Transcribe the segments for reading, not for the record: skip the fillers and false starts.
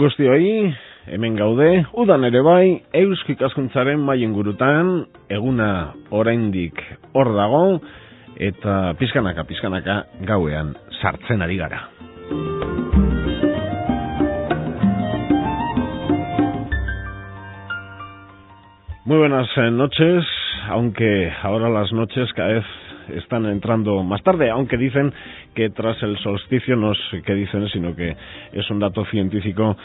on guztioi, hemen gaude, udan ere bai, Eusko Ikaskuntzaren mai ingurutan, eguna oraindik hor dago, eta pizkanaka gauean sartzen ari gara. Muy buenas noches, aunque ahora las noches cada vez están entrando más tarde, aunque dicen que tras el solsticio, no sé qué dicen, sino que es un dato científico,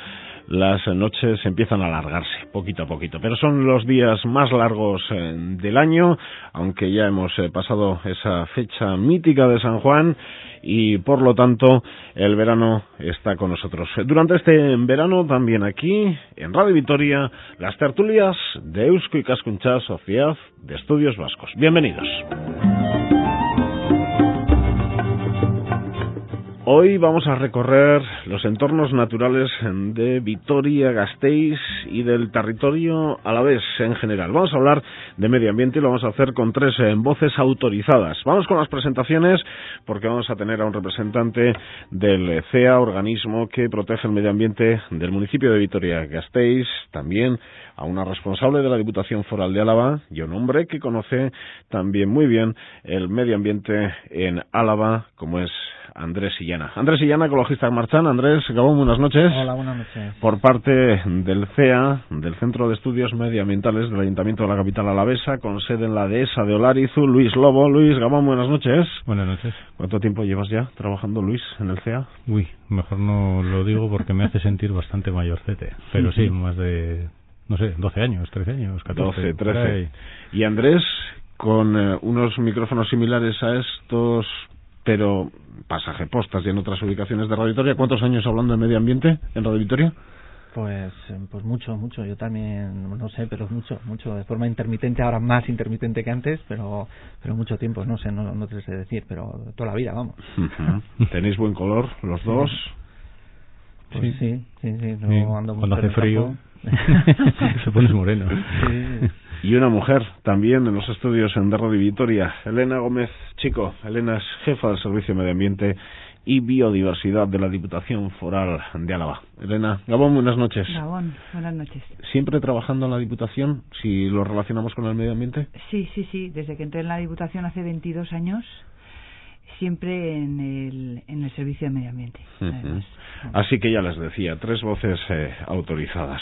las noches empiezan a alargarse poquito a poquito, pero son los días más largos del año, aunque ya hemos pasado esa fecha mítica de San Juan y por lo tanto el verano está con nosotros. Durante este verano también aquí en Radio Vitoria, las tertulias de Eusko Ikaskuntza, Sociedad de Estudios Vascos. Bienvenidos. Hoy vamos a recorrer los entornos naturales de Vitoria-Gasteiz y del territorio alavés en general. Vamos a hablar de medio ambiente y lo vamos a hacer con tres voces autorizadas. Vamos con las presentaciones porque vamos a tener a un representante del CEA, organismo que protege el medio ambiente del municipio de Vitoria-Gasteiz, también a una responsable de la Diputación Foral de Álava y un hombre que conoce también muy bien el medio ambiente en Álava, como es Andrés Illana. Andrés Illana, ecologista en Marchán. Andrés, Gabón, buenas noches. Hola, buenas noches. Por parte del CEA, del Centro de Estudios Medioambientales del Ayuntamiento de la capital alavesa, con sede en la dehesa de Olarizu, Luis Lobo. Luis, Gabón, buenas noches. Buenas noches. ¿Cuánto tiempo llevas ya trabajando, Luis, en el CEA? Uy, mejor no lo digo porque me hace sentir bastante mayorcete. Pero sí, más de, no sé, 12 años, 13 años, 14. 12, 13. Y Andrés, con unos micrófonos similares a estos, pero pasaje postas y en otras ubicaciones de Radio Vitoria. ¿Cuántos años hablando de medio ambiente en Radio Vitoria? Pues mucho. Yo también, no sé, pero mucho. De forma intermitente, ahora más intermitente que antes, pero mucho tiempo, no sé, no te sé decir, pero toda la vida, vamos. Uh-huh. ¿Tenéis buen color los dos? Pues sí. No ando cuando hace frío se pones moreno. Sí. Y una mujer también en los estudios de Radio Vitoria, Elena Gómez Chico. Elena es jefa del Servicio de Medio Ambiente y Biodiversidad de la Diputación Foral de Álava. Elena, Gabón, buenas noches. Gabón, buenas noches. ¿Siempre trabajando en la Diputación, si lo relacionamos con el medio ambiente? Sí. Desde que entré en la Diputación hace 22 años, siempre en el Servicio de Medio Ambiente. Uh-huh. Así que ya les decía, tres voces autorizadas.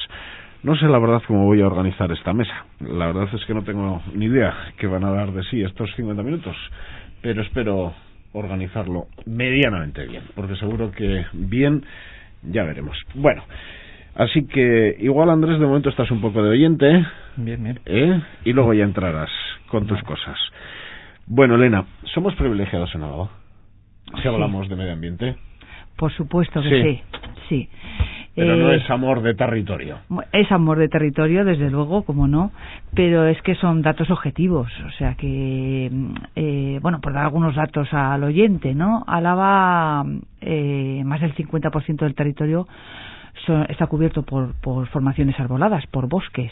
No sé la verdad cómo voy a organizar esta mesa. La verdad es que no tengo ni idea qué van a dar de sí estos 50 minutos, pero espero organizarlo medianamente bien, porque seguro que bien ya veremos. Bueno, así que igual, Andrés, de momento estás un poco de oyente. Bien. Y luego ya entrarás con tus cosas. Bueno, Elena, ¿somos privilegiados en Álava si hablamos de medio ambiente? Por supuesto que sí. Pero no es amor de territorio. Es amor de territorio, desde luego, como no, pero es que son datos objetivos, o sea que, por dar algunos datos al oyente, ¿no? Álava, más del 50% del territorio está cubierto por formaciones arboladas, por bosques,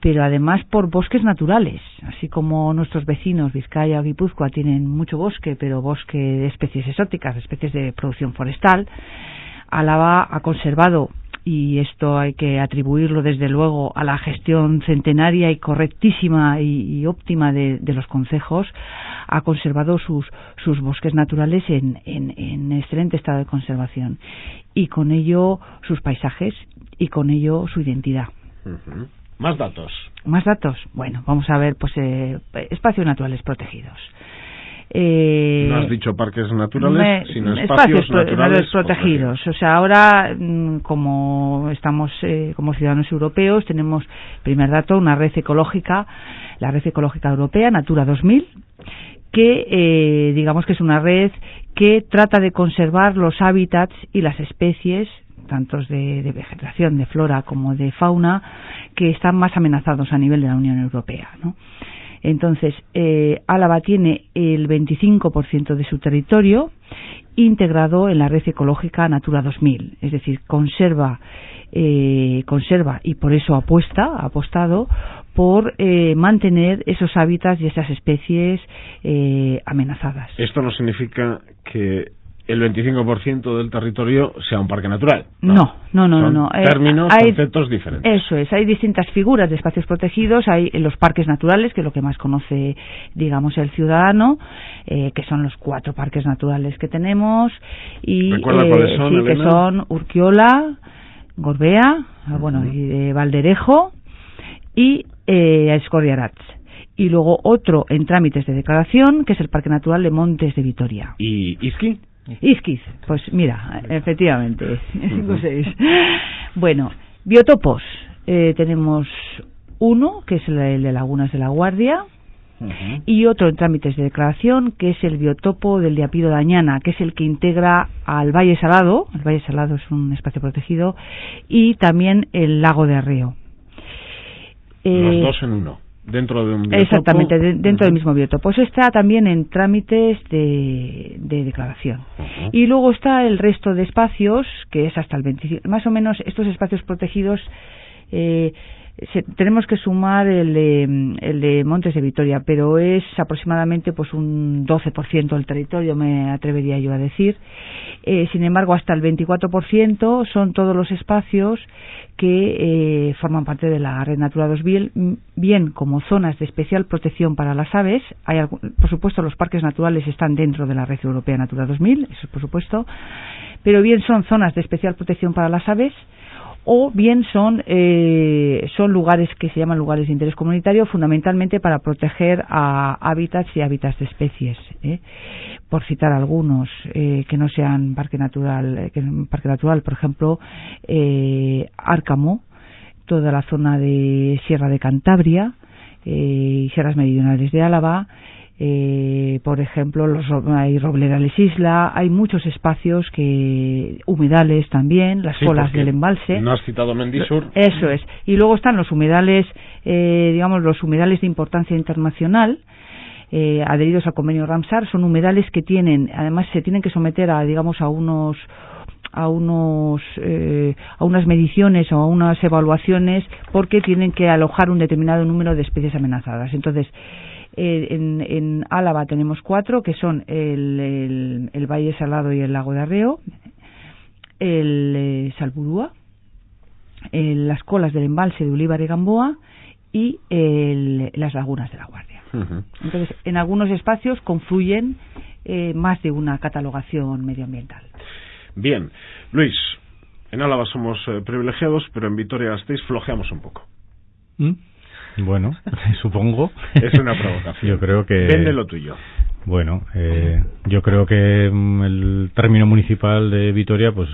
pero además por bosques naturales, así como nuestros vecinos Vizcaya o Guipúzcoa tienen mucho bosque, pero bosque de especies exóticas, especies de producción forestal. Álava ha conservado, y esto hay que atribuirlo desde luego a la gestión centenaria y correctísima y óptima de los concejos, ha conservado sus bosques naturales en excelente estado de conservación, y con ello sus paisajes y con ello su identidad. Uh-huh. ¿Más datos? Bueno, vamos a ver, espacios naturales protegidos. No has dicho parques naturales, sino espacios naturales protegidos. O sea, ahora, como estamos como ciudadanos europeos, tenemos, primer dato, una red ecológica, la Red Ecológica Europea, Natura 2000, que digamos que es una red que trata de conservar los hábitats y las especies, tanto de vegetación, de flora como de fauna, que están más amenazados a nivel de la Unión Europea, ¿no? Entonces, Álava tiene el 25% de su territorio integrado en la red ecológica Natura 2000, es decir, conserva y por eso ha apostado por mantener esos hábitats y esas especies amenazadas. Esto no significa que el 25% del territorio sea un parque natural. No. Son términos, conceptos diferentes. Eso es, hay distintas figuras de espacios protegidos. Hay los parques naturales, que es lo que más conoce, digamos, el ciudadano, que son los 4 parques naturales que tenemos. Y ¿recuerda cuáles son, Elena? Que son Urkiola, Gorbea, y Valderejo y Escoriaratz. Y luego otro en trámites de declaración, que es el Parque Natural de Montes de Vitoria. ¿Y Izquiz? Izquiz, pues mira, efectivamente, 5-6. Bueno, biotopos. Tenemos uno, que es el de Lagunas de la Guardia, y otro en trámites de declaración, que es el biotopo del Diapiro de Añana, que es el que integra al Valle Salado. El Valle Salado es un espacio protegido, y también el Lago de Arreo. Los dos en uno. Dentro de un biotopo. Exactamente, dentro del mismo biotopo. Pues está también en trámites de declaración. Y luego está el resto de espacios, que es hasta el 25. Más o menos estos espacios protegidos, tenemos que sumar el de Montes de Vitoria, pero es aproximadamente pues un 12% del territorio, me atrevería yo a decir. Sin embargo, hasta el 24% son todos los espacios que forman parte de la Red Natura 2000, bien como zonas de especial protección para las aves. Por supuesto, los parques naturales están dentro de la Red Europea Natura 2000, eso por supuesto, pero bien son zonas de especial protección para las aves, o bien son lugares que se llaman lugares de interés comunitario, fundamentalmente para proteger a hábitats y hábitats de especies, por citar algunos que no sean parque natural, por ejemplo, Árcamo, toda la zona de Sierra de Cantabria y sierras meridionales de Álava. Por ejemplo, hay Robledales Isla, hay muchos espacios humedales también, las colas del embalse. No has citado Mendisur. Eso es. Y luego están los humedales, los humedales de importancia internacional, adheridos al convenio Ramsar. Son humedales que además se tienen que someter a unas mediciones o a unas evaluaciones, porque tienen que alojar un determinado número de especies amenazadas. Entonces, en Álava tenemos 4, que son el Valle Salado y el Lago de Arreo, el Salburúa, las colas del embalse de Ulíbar y Gamboa y las Lagunas de la Guardia. Entonces, en algunos espacios confluyen más de una catalogación medioambiental. Bien, Luis, en Álava somos privilegiados, pero en Vitoria-Gasteiz flojeamos un poco. Bueno, supongo. Es una provocación. Yo creo que... Vende lo tuyo. Bueno, yo creo que el término municipal de Vitoria, pues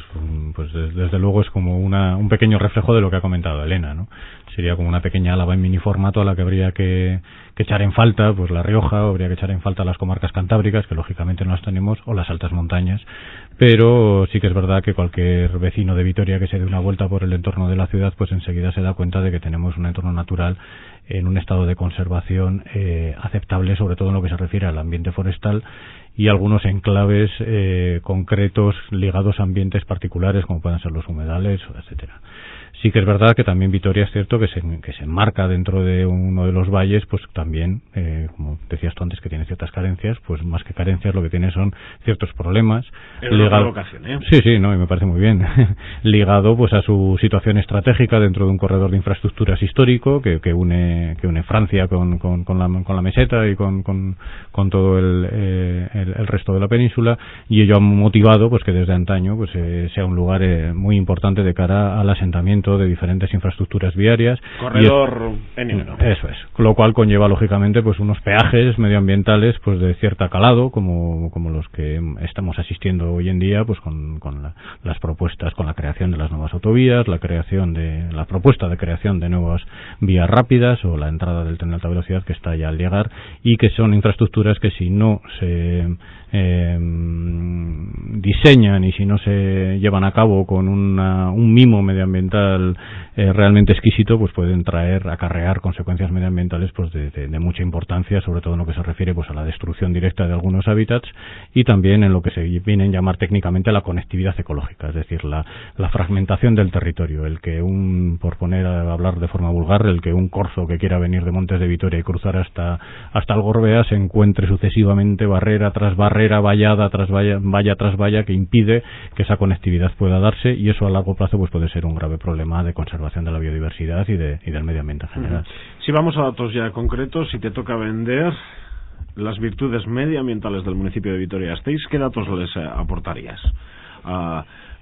desde luego es como un pequeño reflejo de lo que ha comentado Elena, ¿no? Sería como una pequeña Álava en mini formato a la que habría que echar en falta, pues La Rioja, o habría que echar en falta las comarcas cantábricas, que lógicamente no las tenemos, o las altas montañas. Pero sí que es verdad que cualquier vecino de Vitoria que se dé una vuelta por el entorno de la ciudad, pues enseguida se da cuenta de que tenemos un entorno natural en un estado de conservación aceptable, sobre todo en lo que se refiere al ambiente forestal, y algunos enclaves concretos ligados a ambientes particulares, como pueden ser los humedales, etcétera. Sí que es verdad que también Vitoria es cierto que se enmarca dentro de uno de los valles, pues también, como decías tú antes, que tiene ciertas carencias, pues más que carencias lo que tiene son ciertos problemas. Es una provocación, ¿eh? Sí, no, y me parece muy bien. Ligado pues a su situación estratégica dentro de un corredor de infraestructuras histórico que une Francia con la meseta y con todo el resto de la península, y ello ha motivado pues que desde antaño pues sea un lugar muy importante de cara al asentamiento de diferentes infraestructuras viarias. Corredor N1. Eso es, lo cual conlleva lógicamente pues unos peajes medioambientales pues de cierta calado, como los que estamos asistiendo hoy en día, pues con las propuestas, con la creación de las nuevas autovías, la propuesta de creación de nuevas vías rápidas o la entrada del tren de alta velocidad que está ya al llegar, y que son infraestructuras que si no se diseñan y si no se llevan a cabo con un mimo medioambiental realmente exquisito, pues pueden acarrear consecuencias medioambientales pues de mucha importancia, sobre todo en lo que se refiere pues a la destrucción directa de algunos hábitats, y también en lo que se viene a llamar técnicamente la conectividad ecológica, es decir, la fragmentación del territorio, el que por poner a hablar de forma vulgar, el que un corzo que quiera venir de Montes de Vitoria y cruzar hasta el Gorbea se encuentre sucesivamente barrera tras barrera, vallada tras valla tras valla, que impide que esa conectividad pueda darse, y eso a largo plazo pues puede ser un grave problema de conservación de la biodiversidad y del medio ambiente en general. Si vamos a datos ya concretos, si te toca vender las virtudes medioambientales del municipio de Vitoria-Gasteiz, ¿qué datos les aportarías?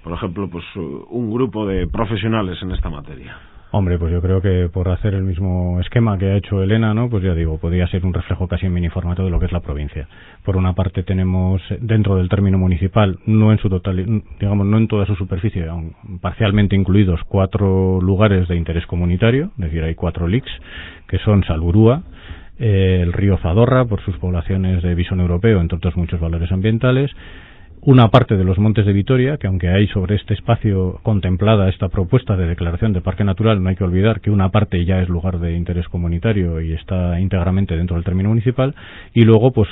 Por ejemplo, pues un grupo de profesionales en esta materia. Hombre, pues yo creo que por hacer el mismo esquema que ha hecho Elena, ¿no? Pues ya digo, podría ser un reflejo casi en miniformato de lo que es la provincia. Por una parte tenemos dentro del término municipal, no en su total, digamos, no en toda su superficie, parcialmente incluidos 4 lugares de interés comunitario, es decir, hay 4 LICs, que son Salburúa, el río Zadorra, por sus poblaciones de visón europeo, entre otros muchos valores ambientales, una parte de los Montes de Vitoria, que aunque hay sobre este espacio contemplada esta propuesta de declaración de parque natural, no hay que olvidar que una parte ya es lugar de interés comunitario y está íntegramente dentro del término municipal, y luego pues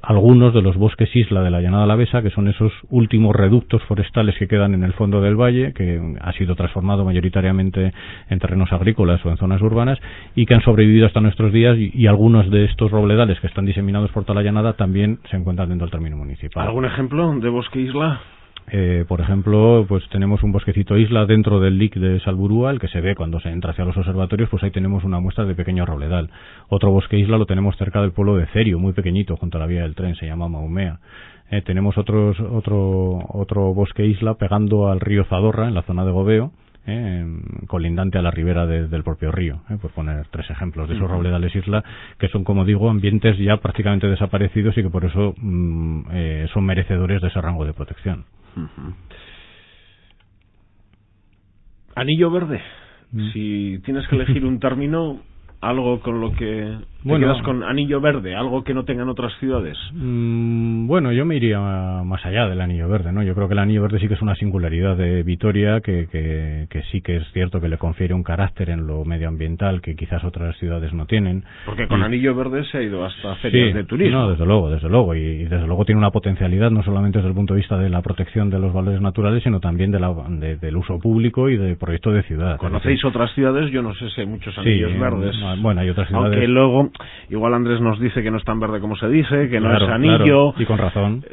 algunos de los bosques isla de la Llanada Alavesa, que son esos últimos reductos forestales que quedan en el fondo del valle, que ha sido transformado mayoritariamente en terrenos agrícolas o en zonas urbanas, y que han sobrevivido hasta nuestros días, y algunos de estos robledales que están diseminados por toda la Llanada también se encuentran dentro del término municipal. ¿Algún ejemplo de bosque isla? Por ejemplo, pues tenemos un bosquecito isla dentro del LIC de Salburúa, el que se ve cuando se entra hacia los observatorios, pues ahí tenemos una muestra de pequeño robledal. Otro bosque isla lo tenemos cerca del pueblo de Cerio, muy pequeñito, junto a la vía del tren, se llama Maumea. Tenemos otro bosque isla pegando al río Zadorra, en la zona de Gobeo, colindante a la ribera del propio río, por poner 3 ejemplos de esos robledales isla, que son, como digo, ambientes ya prácticamente desaparecidos y que por eso son merecedores de ese rango de protección. Anillo verde. Si tienes que elegir un término, algo con lo que te quedas con anillo verde, algo que no tengan otras ciudades. Bueno, yo me iría más allá del anillo verde, ¿no? Yo creo que el anillo verde sí que es una singularidad de Vitoria que sí que es cierto que le confiere un carácter en lo medioambiental que quizás otras ciudades no tienen. Porque con anillo verde se ha ido hasta ferias de turismo. No, desde luego, y desde luego tiene una potencialidad no solamente desde el punto de vista de la protección de los valores naturales, sino también del uso público y del proyecto de ciudad. ¿Conocéis otras ciudades? Yo no sé si hay muchos anillos verdes. Bueno, hay otras ciudades. Aunque luego, igual Andrés nos dice que no es tan verde como se dice, que no es anillo. Claro, y con razón.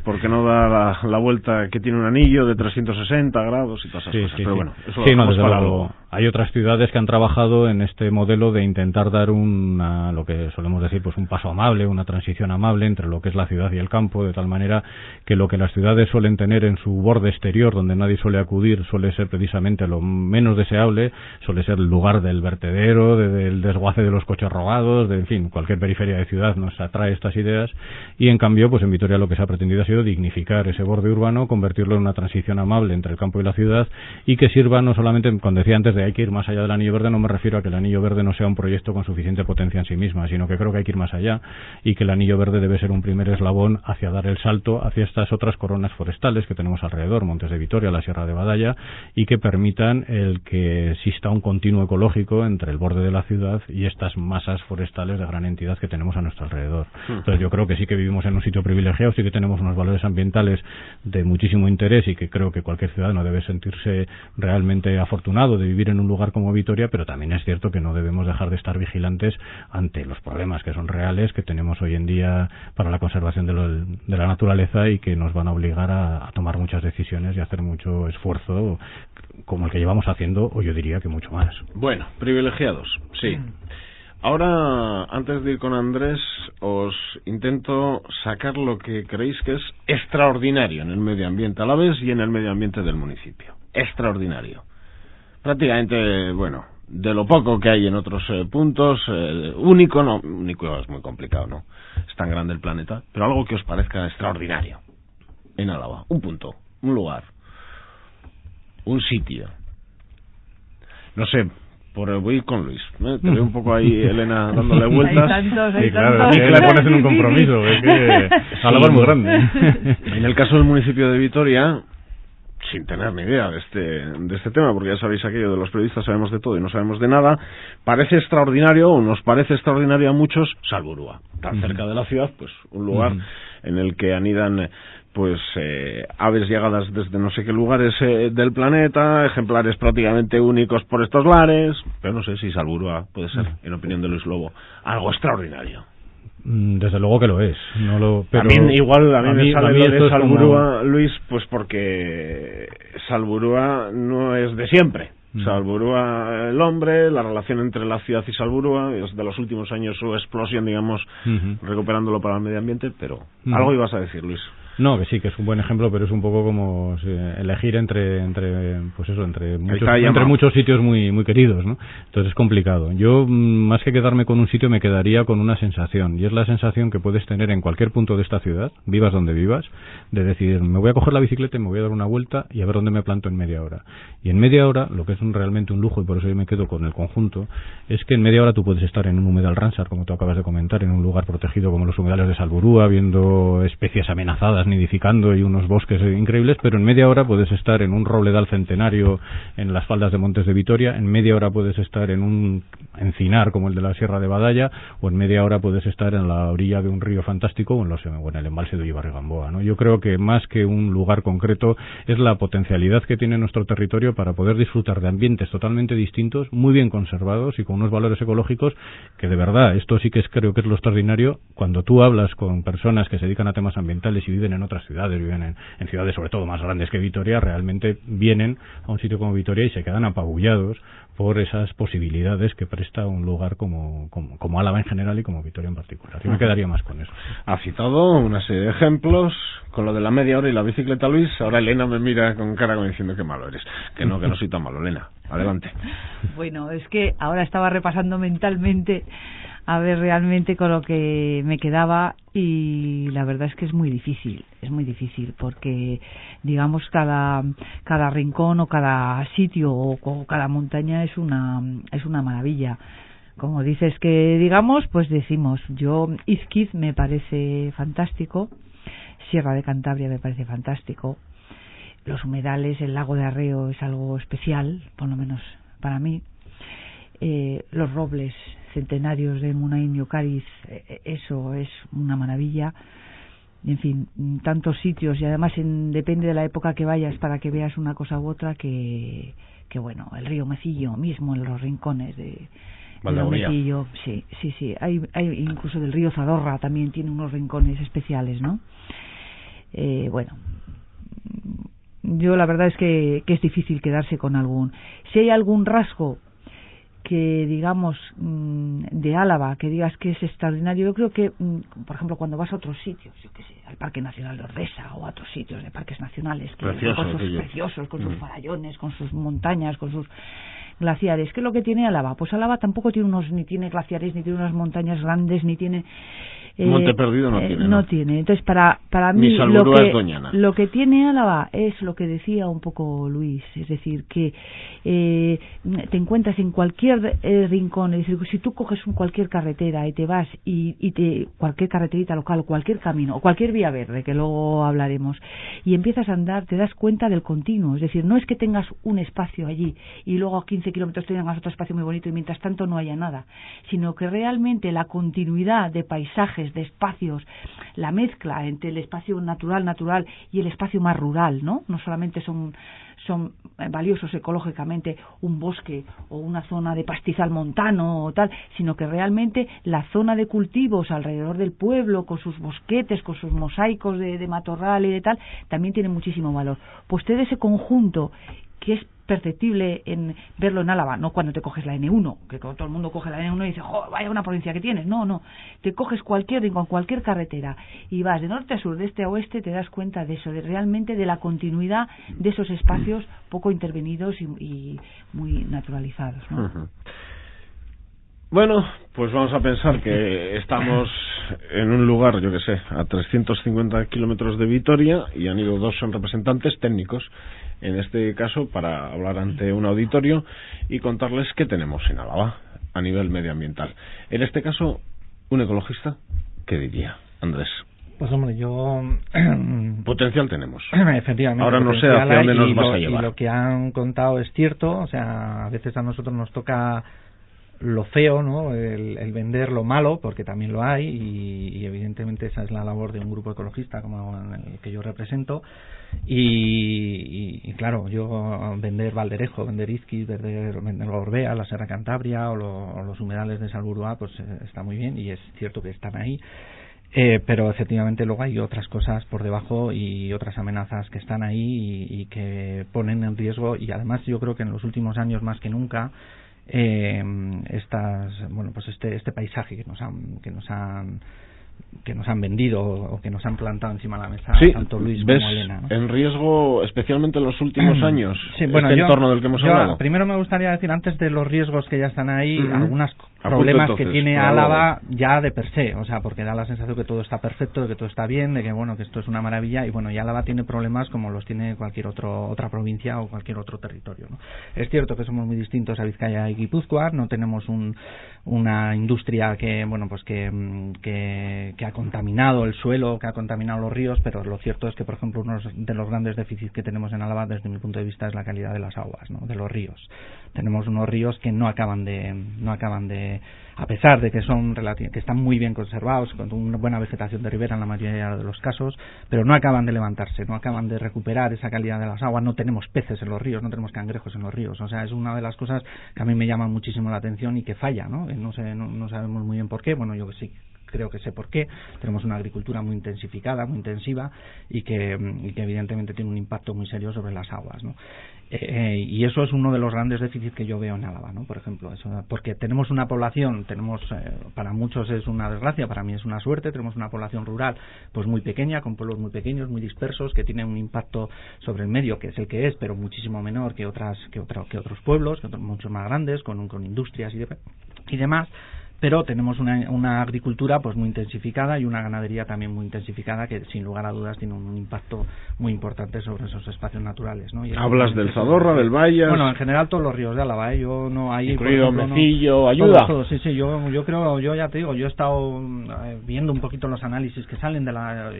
Porque no da la vuelta que tiene un anillo de 360 grados y todas esas cosas. Pero bueno, eso lo dejamos para luego. Hay otras ciudades que han trabajado en este modelo de intentar dar lo que solemos decir, pues un paso amable, una transición amable entre lo que es la ciudad y el campo, de tal manera que lo que las ciudades suelen tener en su borde exterior, donde nadie suele acudir, suele ser precisamente lo menos deseable, suele ser el lugar del vertedero, del desguace de los coches robados, en fin, cualquier periferia de ciudad nos atrae estas ideas, y en cambio, pues en Vitoria lo que se ha pretendido ha sido dignificar ese borde urbano, convertirlo en una transición amable entre el campo y la ciudad, y que sirva no solamente, cuando decía antes de hay que ir más allá del anillo verde, no me refiero a que el anillo verde no sea un proyecto con suficiente potencia en sí misma, sino que creo que hay que ir más allá, y que el anillo verde debe ser un primer eslabón hacia dar el salto hacia estas otras coronas forestales que tenemos alrededor, Montes de Vitoria, la Sierra de Badalla, y que permitan el que exista un continuo ecológico entre el borde de la ciudad y estas masas forestales de gran entidad que tenemos a nuestro alrededor. Entonces yo creo que sí que vivimos en un sitio privilegiado, sí que tenemos unos valores ambientales de muchísimo interés, y que creo que cualquier ciudadano debe sentirse realmente afortunado de vivir en un lugar como Vitoria, pero también es cierto que no debemos dejar de estar vigilantes ante los problemas que son reales, que tenemos hoy en día para la conservación de la naturaleza, y que nos van a obligar a tomar muchas decisiones y a hacer mucho esfuerzo como el que llevamos haciendo, o yo diría que mucho más. Bueno, privilegiados, sí. Ahora, antes de ir con Andrés, os intento sacar lo que creéis que es extraordinario en el medio ambiente alavés y en el medio ambiente del municipio. Extraordinario. Prácticamente, bueno, de lo poco que hay en otros puntos, único es muy complicado, ¿no? Es tan grande el planeta, pero algo que os parezca extraordinario en Álava. Un punto, un lugar, un sitio. No sé. Voy con Luis, ¿eh? Te veo un poco ahí, Elena, dándole vueltas. Hay tantos. Claro, es que le pones en un compromiso, es que Álava es muy grande. En el caso del municipio de Vitoria, sin tener ni idea de este tema, porque ya sabéis aquello de los periodistas, sabemos de todo y no sabemos de nada, parece extraordinario, o nos parece extraordinario a muchos, Salburúa. Tan cerca de la ciudad, pues un lugar en el que anidan pues aves llegadas desde no sé qué lugares del planeta, ejemplares prácticamente únicos por estos lares, pero no sé si Salburúa puede ser, en opinión de Luis Lobo, algo extraordinario. Desde luego que lo es. Pero a mí me sale lo de Salburua, como... Luis, pues porque Salburua no es de siempre. Salburua, el hombre, la relación entre la ciudad y Salburua, es de los últimos años su explosión, digamos, recuperándolo para el medio ambiente, pero algo ibas a decir, Luis. No, que sí, que es un buen ejemplo, pero es un poco como elegir entre muchos sitios muy queridos, ¿no? Entonces es complicado. Yo, más que quedarme con un sitio, me quedaría con una sensación, y es la sensación que puedes tener en cualquier punto de esta ciudad, vivas donde vivas, de decir, me voy a coger la bicicleta y me voy a dar una vuelta y a ver dónde me planto en media hora. Y en media hora, lo que es realmente un lujo, y por eso yo me quedo con el conjunto, es que en media hora tú puedes estar en un humedal Ramsar, como tú acabas de comentar, en un lugar protegido como los humedales de Salburua, viendo especies amenazadas, nidificando y unos bosques increíbles, pero en media hora puedes estar en un robledal centenario en las faldas de Montes de Vitoria, en media hora puedes estar en un encinar como el de la Sierra de Badalla, o en media hora puedes estar en la orilla de un río fantástico o en el embalse de Ullibarri-Gamboa, ¿no? Yo creo que más que un lugar concreto es la potencialidad que tiene nuestro territorio para poder disfrutar de ambientes totalmente distintos, muy bien conservados y con unos valores ecológicos que de verdad, esto sí que creo que es lo extraordinario, cuando tú hablas con personas que se dedican a temas ambientales y viven en otras ciudades, viven en ciudades sobre todo más grandes que Vitoria, realmente vienen a un sitio como Vitoria y se quedan apabullados por esas posibilidades que presta un lugar como Álava en general y como Vitoria en particular. Yo me quedaría más con eso. Ha citado una serie de ejemplos con lo de la media hora y la bicicleta, Luis. Ahora Elena me mira con cara como diciendo que malo eres. Que no soy tan malo, Elena. Adelante. Bueno, es que ahora estaba repasando mentalmente a ver realmente con lo que me quedaba, y la verdad es que es muy difícil porque digamos cada rincón o cada sitio o cada montaña es una maravilla. Como dices que digamos, pues decimos, yo Izquiz me parece fantástico, Sierra de Cantabria me parece fantástico, los humedales, el lago de Arreo es algo especial, por lo menos para mí, los robles centenarios de Munain y Ocariz, eso es una maravilla. En fin, tantos sitios, y además depende de la época que vayas para que veas una cosa u otra, que bueno, el río Mecillo mismo en los rincones de Mecillo, sí, hay incluso del río Zadorra también tiene unos rincones especiales, ¿no? Bueno, yo la verdad es que es difícil quedarse con algún. Si hay algún rasgo que digamos de Álava, que digas que es extraordinario, yo creo que por ejemplo cuando vas a otros sitios, yo qué sé, al Parque Nacional de Ordesa o a otros sitios de parques nacionales que preciosos, con sus farallones, con sus montañas, con sus glaciares, ¿qué es lo que tiene Álava? Pues Álava tampoco tiene ni tiene glaciares, ni tiene unas montañas grandes, ni tiene Monte Perdido no tiene, ¿no? No tiene. Entonces para mí lo que tiene Álava es lo que decía un poco Luis, es decir, que te encuentras en cualquier rincón, es decir, si tú coges cualquier carretera y te vas cualquier carreterita local, o cualquier camino, o cualquier vía verde, que luego hablaremos, y empiezas a andar, te das cuenta del continuo, es decir, no es que tengas un espacio allí y luego a 15 kilómetros tengas otro espacio muy bonito y mientras tanto no haya nada, sino que realmente la continuidad de paisajes, de espacios, la mezcla entre el espacio natural y el espacio más rural, ¿no? No solamente son valiosos ecológicamente un bosque o una zona de pastizal montano o tal, sino que realmente la zona de cultivos alrededor del pueblo, con sus bosquetes, con sus mosaicos de matorral y de tal, también tiene muchísimo valor. Pues todo ese conjunto que es perceptible en verlo en Álava, no cuando te coges la N1, que todo el mundo coge la N1 y dice, ¡jo, vaya una provincia que tienes! No, te coges cualquier rincón, cualquier carretera y vas de norte a sur, de este a oeste, te das cuenta de eso, de realmente de la continuidad de esos espacios poco intervenidos y muy naturalizados, ¿no? Uh-huh. Bueno, pues vamos a pensar que estamos en un lugar, yo que sé, a 350 kilómetros de Vitoria, y han ido dos representantes técnicos, en este caso, para hablar ante un auditorio y contarles qué tenemos en Álava a nivel medioambiental. En este caso, un ecologista, ¿qué diría, Andrés? Pues hombre, yo... Potencial tenemos. Efectivamente. Ahora no sé hacia dónde nos vas a llevar. Y lo que han contado es cierto, o sea, a veces a nosotros nos toca lo feo, ¿no? El vender lo malo, porque también lo hay, y evidentemente esa es la labor de un grupo ecologista como el que yo represento. Y claro, yo vender Valderejo, vender Izquiz, vender Gorbea, la Serra Cantabria o los humedales de Salburua, pues está muy bien, y es cierto que están ahí. Pero efectivamente luego hay otras cosas por debajo y otras amenazas que están ahí y que ponen en riesgo, y además yo creo que en los últimos años más que nunca este paisaje que nos han vendido o que nos han plantado encima de la mesa, sí, tanto Luis ves como Elena, ¿no? En riesgo, especialmente en los últimos años, sí, bueno, entorno del que hemos hablado. Primero me gustaría decir, antes de los riesgos que ya están ahí, algunos Apunto problemas entonces, que tiene Álava ya de per se, o sea, porque da la sensación que todo está perfecto, de que todo está bien, de que bueno, que esto es una maravilla, y bueno, y Álava tiene problemas como los tiene cualquier otra provincia o cualquier otro territorio, ¿no? Es cierto que somos muy distintos a Vizcaya y Guipúzcoa, no tenemos una industria que bueno, pues que ha contaminado el suelo, que ha contaminado los ríos, pero lo cierto es que, por ejemplo, uno de los grandes déficits que tenemos en Álava, desde mi punto de vista, es la calidad de las aguas, ¿no? De los ríos. Tenemos unos ríos que no acaban de, a pesar de que que están muy bien conservados, con una buena vegetación de ribera en la mayoría de los casos, pero no acaban de levantarse, no acaban de recuperar esa calidad de las aguas. No tenemos peces en los ríos, no tenemos cangrejos en los ríos, o sea, es una de las cosas que a mí me llama muchísimo la atención y que falla, ¿no? No sabemos muy bien por qué. Bueno, yo sí creo que sé por qué. Tenemos una agricultura muy intensificada, muy intensiva, y que evidentemente tiene un impacto muy serio sobre las aguas, ¿no? Y eso es uno de los grandes déficits que yo veo en Álava, ¿no? Por ejemplo, eso, porque tenemos una población, para muchos es una desgracia, para mí es una suerte, tenemos una población rural pues muy pequeña, con pueblos muy pequeños, muy dispersos, que tienen un impacto sobre el medio, que es el que es, pero muchísimo menor que otros pueblos, mucho más grandes, con industrias y demás. Pero tenemos una agricultura pues muy intensificada y una ganadería también muy intensificada, que sin lugar a dudas tiene un impacto muy importante sobre esos espacios naturales, ¿no? Y hablas del Zadorra, del Bayas. Bueno, en general todos los ríos de Álava, yo no hay, incluido Mecillo, no, ayuda. todo, sí, yo creo, yo ya te digo, yo he estado viendo un poquito los análisis que salen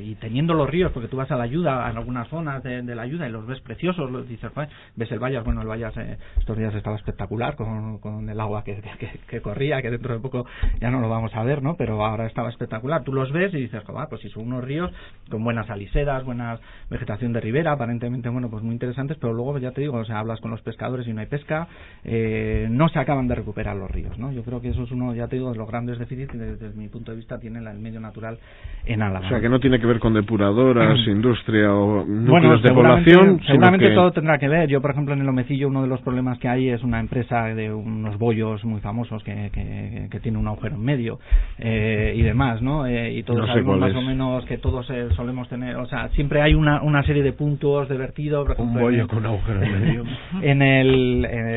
y teniendo los ríos, porque tú vas a la Ayuda, en algunas zonas de la Ayuda, y los ves preciosos, dices, ves el Bayas, bueno, el Bayas estos días estaba espectacular con el agua que corría, que dentro de poco ya no lo vamos a ver, ¿no? Pero ahora estaba espectacular. Tú los ves y dices, pues si son unos ríos con buenas alisedas, buena vegetación de ribera, aparentemente, bueno, pues muy interesantes, pero luego, ya te digo, o sea, hablas con los pescadores y no hay pesca, no se acaban de recuperar los ríos, ¿no? Yo creo que eso es uno, ya te digo, de los grandes déficits que desde mi punto de vista tiene el medio natural en Álava. O sea, que no tiene que ver con depuradoras, industria o núcleos de población. Seguramente todo tendrá que ver. Yo, por ejemplo, en el Omecillo, uno de los problemas que hay es una empresa de unos bollos muy famosos que tiene un agujero en medio y demás, ¿no? Y todos sabemos más o menos que todos solemos tener, o sea, siempre hay una serie de puntos de vertido, por ejemplo, un bollo con agujero en medio.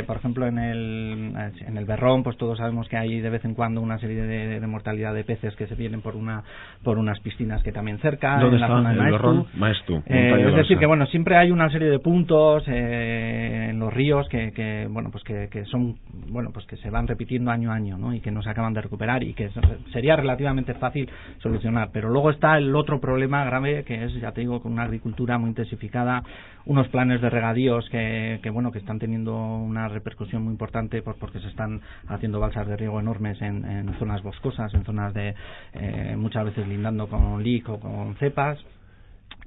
Por ejemplo, en el Berrón, pues todos sabemos que hay de vez en cuando una serie de mortalidad de peces que se vienen por unas piscinas que también cerca. ¿Dónde en está la zona el Berrón? Maestu. Es decir, que bueno, siempre hay una serie de puntos en los ríos que son, bueno, pues que se van repitiendo año a año, ¿no? Y que no se acaban de recuperar y que sería relativamente fácil solucionar. Pero luego está el otro problema grave, que es, ya te digo, con una agricultura muy intensificada, unos planes de regadíos que están teniendo una repercusión muy importante porque se están haciendo balsas de riego enormes en zonas boscosas, en zonas de muchas veces lindando con LIC o con cepas,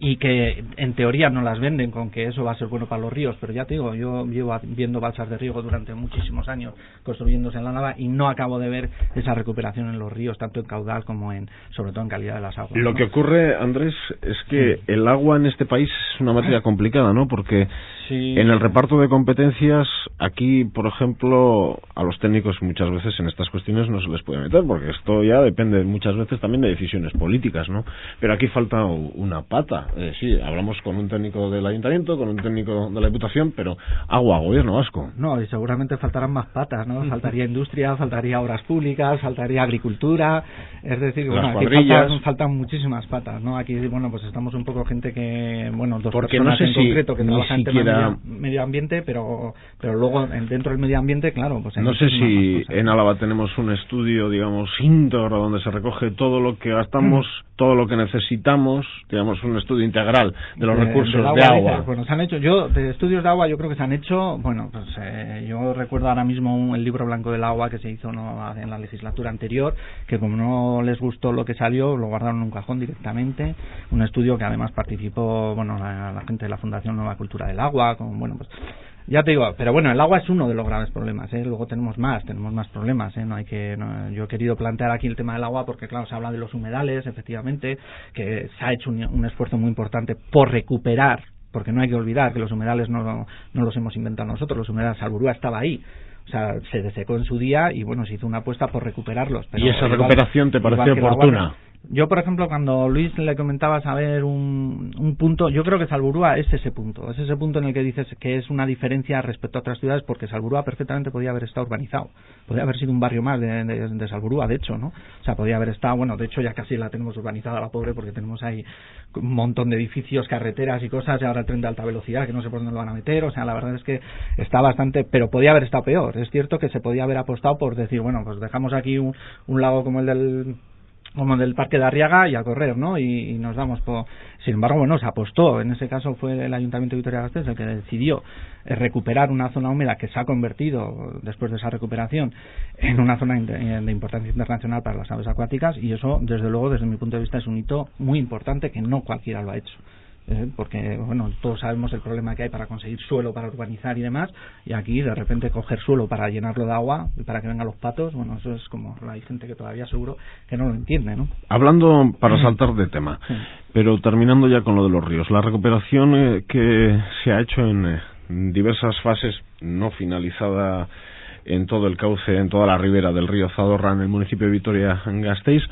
y que en teoría no las venden con que eso va a ser bueno para los ríos, pero ya te digo, yo llevo viendo balsas de riego durante muchísimos años construyéndose en la Nava y no acabo de ver esa recuperación en los ríos, tanto en caudal como sobre todo en calidad de las aguas. Lo que ocurre, Andrés, es que el agua en este país es una materia complicada, ¿no? Porque en el reparto de competencias, aquí, por ejemplo, a los técnicos muchas veces en estas cuestiones no se les puede meter, porque esto ya depende muchas veces también de decisiones políticas, ¿no? Pero aquí falta una pata. Sí, hablamos con un técnico del ayuntamiento, con un técnico de la diputación, pero agua, gobierno vasco. No, y seguramente faltarán más patas, ¿no? Faltaría industria, faltaría obras públicas, faltaría agricultura, es decir, bueno, aquí faltan muchísimas patas, ¿no? Aquí, bueno, pues estamos un poco gente que, bueno, dos porque personas no sé en concreto que trabajan en siquiera... medio ambiente, pero luego dentro del medio ambiente, claro, pues no sé si en Álava tenemos un estudio, digamos, íntegro, donde se recoge todo lo que gastamos, todo lo que necesitamos, digamos, un estudio estudio integral de los recursos del de agua. Dices, bueno, se han hecho, de estudios de agua yo creo que se han hecho, bueno, pues yo recuerdo ahora mismo el libro blanco del agua que se hizo en la legislatura anterior, que como no les gustó lo que salió, lo guardaron en un cajón directamente. Un estudio que además participó, bueno, la gente de la Fundación Nueva Cultura del Agua, bueno, pues ya te digo, pero bueno, el agua es uno de los graves problemas, luego tenemos más problemas, yo he querido plantear aquí el tema del agua porque claro, se habla de los humedales, efectivamente, que se ha hecho un esfuerzo muy importante por recuperar, porque no hay que olvidar que los humedales no los hemos inventado nosotros, los humedales, Salburua estaba ahí. O sea, se desecó en su día y bueno, se hizo una apuesta por recuperarlos. Pero ¿Y esa recuperación te pareció oportuna? Yo, por ejemplo, cuando Luis le comentaba saber un punto, yo creo que Salburua es ese punto en el que dices que es una diferencia respecto a otras ciudades, porque Salburua perfectamente podía haber estado urbanizado, podía haber sido un barrio más de Salburua, de hecho, ¿no? O sea, podía haber estado, bueno, de hecho ya casi la tenemos urbanizada la pobre, porque tenemos ahí un montón de edificios, carreteras y cosas, y ahora el tren de alta velocidad, que no sé por dónde lo van a meter, o sea, la verdad es que está bastante, pero podía haber estado peor. Es cierto que se podía haber apostado por decir, bueno, pues dejamos aquí un lago como el del Parque de Arriaga y a correr, ¿no? Y nos damos por... Sin embargo, bueno, se apostó. En ese caso fue el Ayuntamiento de Vitoria-Gasteiz el que decidió recuperar una zona húmeda que se ha convertido, después de esa recuperación, en una zona de importancia internacional para las aves acuáticas, y eso, desde luego, desde mi punto de vista, es un hito muy importante que no cualquiera lo ha hecho. Porque, bueno, todos sabemos el problema que hay para conseguir suelo para urbanizar y demás, y aquí de repente coger suelo para llenarlo de agua y para que vengan los patos, bueno, eso es como, hay gente que todavía seguro que no lo entiende, ¿no? Hablando, para saltar de tema, sí, pero terminando ya con lo de los ríos, la recuperación que se ha hecho en diversas fases, no finalizada en todo el cauce, en toda la ribera del río Zadorra, en el municipio de Vitoria-Gasteiz,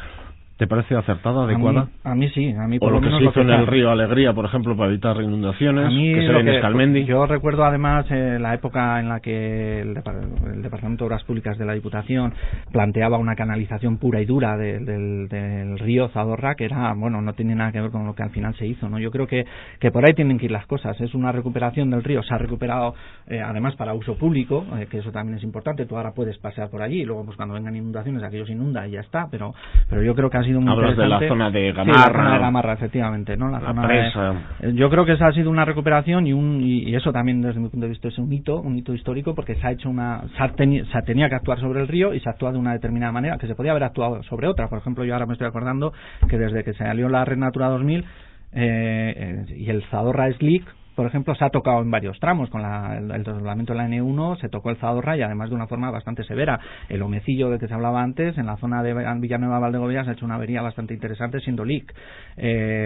¿te parece acertada, adecuada? A mí sí, a mí por lo que se hizo en el río Alegría, por ejemplo, para evitar inundaciones, que se ve en Escalmendi. Yo recuerdo además la época en la que el Departamento de Obras Públicas de la Diputación planteaba una canalización pura y dura del río Zadorra, que era, bueno, no tiene nada que ver con lo que al final se hizo, ¿no? Yo creo que por ahí tienen que ir las cosas. Es una recuperación del río, se ha recuperado además para uso público, que eso también es importante. Tú ahora puedes pasear por allí y luego pues cuando vengan inundaciones aquello se inunda y ya está, pero yo creo que ha sido muy Hablas interesante. de la zona de Gamarra. Sí, la zona de Gamarra, efectivamente, ¿no? La zona presa. Yo creo que esa ha sido una recuperación y eso también desde mi punto de vista es un hito histórico, porque se ha hecho se tenía que actuar sobre el río y se ha actuado de una determinada manera, que se podía haber actuado sobre otra. Por ejemplo, yo ahora me estoy acordando que desde que se salió la Red Natura 2000 y el Zadorra Slick, por ejemplo, se ha tocado en varios tramos. Con el desdoblamiento de la N1 se tocó el Zadorra, y además de una forma bastante severa. El Omecillo del que se hablaba antes, en la zona de Villanueva Valdegovía, se ha hecho una avería bastante interesante siendo LIC.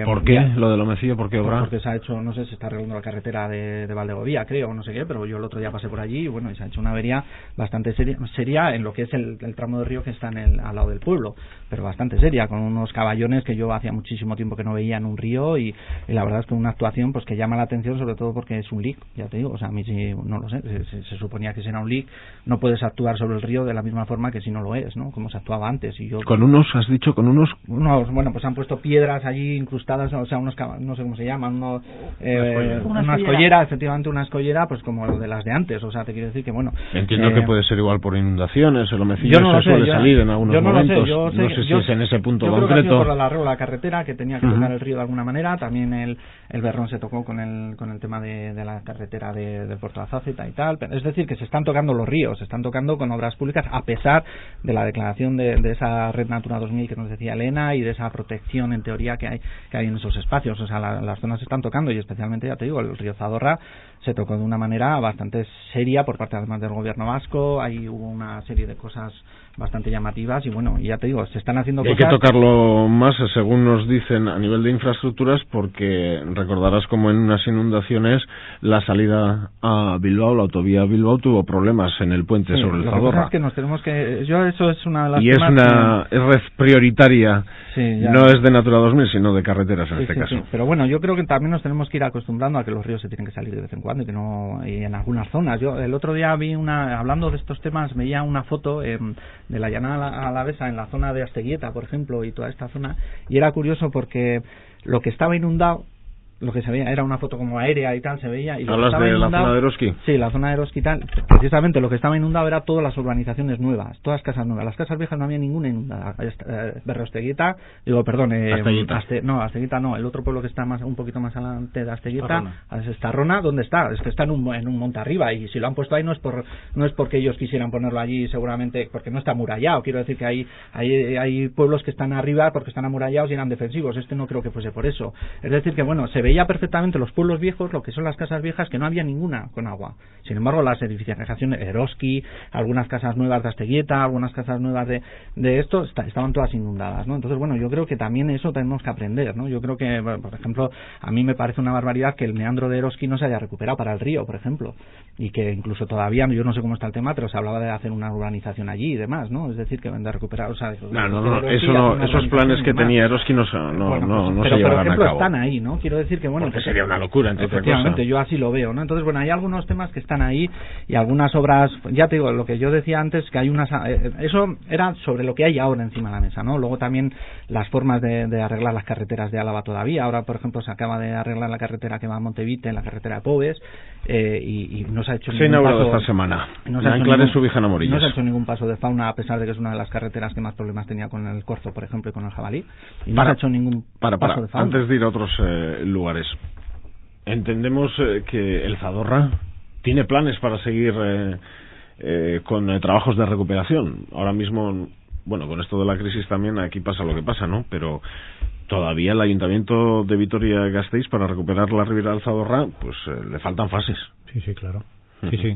¿Por qué lo del Omecillo? ¿Por qué obra? Porque se ha hecho, no sé, se está arreglando la carretera de Valdegovía, creo, o no sé qué, pero yo el otro día pasé por allí y bueno, y se ha hecho una avería bastante seria en lo que es el tramo de río que está al lado del pueblo, pero bastante seria, con unos caballones que yo hacía muchísimo tiempo que no veía en un río, y la verdad es que una actuación pues que llama la atención, sobre todo porque es un LIC, ya te digo, o sea, a mí sí, no lo sé, se suponía que si era un LIC no puedes actuar sobre el río de la misma forma que si no lo es, ¿no? Como se actuaba antes. Y yo, has dicho, con unos... Bueno, pues han puesto piedras allí incrustadas, o sea, no sé cómo se llaman, una escollera, efectivamente una escollera, pues como de las de antes, o sea, te quiero decir que bueno... Entiendo que puede ser igual por inundaciones, el Omecillo suele salir en algunos momentos, no sé si es en ese punto concreto. Creo que ha sido por el arreglo de la carretera, que tenía que tocar el río de alguna manera, también el Berrón se tocó con el tema de la carretera del Puerto de Azáceta y tal, es decir, que se están tocando los ríos, se están tocando con obras públicas, a pesar de la declaración de esa Red Natura 2000 que nos decía Elena, y de esa protección en teoría que hay en esos espacios. O sea, las zonas se están tocando, y especialmente, ya te digo, el río Zadorra se tocó de una manera bastante seria por parte además del gobierno vasco. Ahí hubo una serie de cosas bastante llamativas, y bueno, y ya te digo, se están haciendo cosas. Hay que tocarlo más, según nos dicen, a nivel de infraestructuras, porque recordarás como en unas inundaciones la salida a Bilbao, la autovía Bilbao, tuvo problemas en el puente sobre el Zadorra. Lo que pasa es que nos tenemos que... eso es una de las... Y es red prioritaria, no es de Natura 2000, sino de carreteras en este caso. Sí. Pero bueno, yo creo que también nos tenemos que ir acostumbrando a que los ríos se tienen que salir de vez en cuando, y en algunas zonas. Yo el otro día hablando de estos temas, veía una foto de la Llanada Alavesa en la zona de Asteguieta, por ejemplo, y toda esta zona, y era curioso porque lo que estaba inundado lo que se veía era una foto como aérea y tal, se veía. Y ¿Hablas de la zona de Eroski? Sí, la zona de Eroski y tal. Precisamente lo que estaba inundado era todas las urbanizaciones nuevas, todas casas nuevas. Las casas viejas no había ninguna inundada. Berrosteguita, Asteguita no, el otro pueblo que está un poquito más adelante de Asteguita, es Estarrona, ¿dónde está? Es que está en un monte arriba, y si lo han puesto ahí no es porque ellos quisieran ponerlo allí, seguramente porque no está amurallado. Quiero decir que hay pueblos que están arriba porque están amurallados y eran defensivos. Este no creo que fuese por eso. Es decir que bueno, se veía perfectamente los pueblos viejos, lo que son las casas viejas, que no había ninguna con agua. Sin embargo, las edificaciones Eroski, algunas casas nuevas de Asteguieta, algunas casas nuevas de esto, estaban todas inundadas, ¿no? Entonces, bueno, yo creo que también eso tenemos que aprender, ¿no? Yo creo que, bueno, por ejemplo, a mí me parece una barbaridad que el meandro de Eroski no se haya recuperado para el río, por ejemplo, y que incluso todavía, yo no sé cómo está el tema, pero se hablaba de hacer una urbanización allí y demás, ¿no? Es decir, que de recuperar, o sea, esos planes que tenía Eroski no se llevarán a cabo. Están ahí, ¿no? Quiero decir que, bueno, porque sería una locura, efectivamente, yo así lo veo, ¿no? Entonces, bueno, hay algunos temas que están ahí y algunas obras, ya te digo, lo que yo decía antes, que hay unas, eso era sobre lo que hay ahora encima de la mesa, ¿no? Luego también las formas de arreglar las carreteras de Álava todavía. Ahora, por ejemplo, se acaba de arreglar la carretera que va a Montevite, la carretera de Pobes, y no se ha hecho ningún paso esta semana. No se ha hecho ningún paso de fauna, a pesar de que es una de las carreteras que más problemas tenía con el corzo, por ejemplo, y con el jabalí. Y no se ha hecho ningún paso de fauna. Antes de ir a otros lugares, entendemos que el Zadorra tiene planes para seguir con trabajos de recuperación. Ahora mismo, bueno, con esto de la crisis también aquí pasa lo que pasa, ¿no? Pero todavía el Ayuntamiento de Vitoria-Gasteiz, para recuperar la Ribera del Zadorra, pues le faltan fases. Sí, claro. Sí.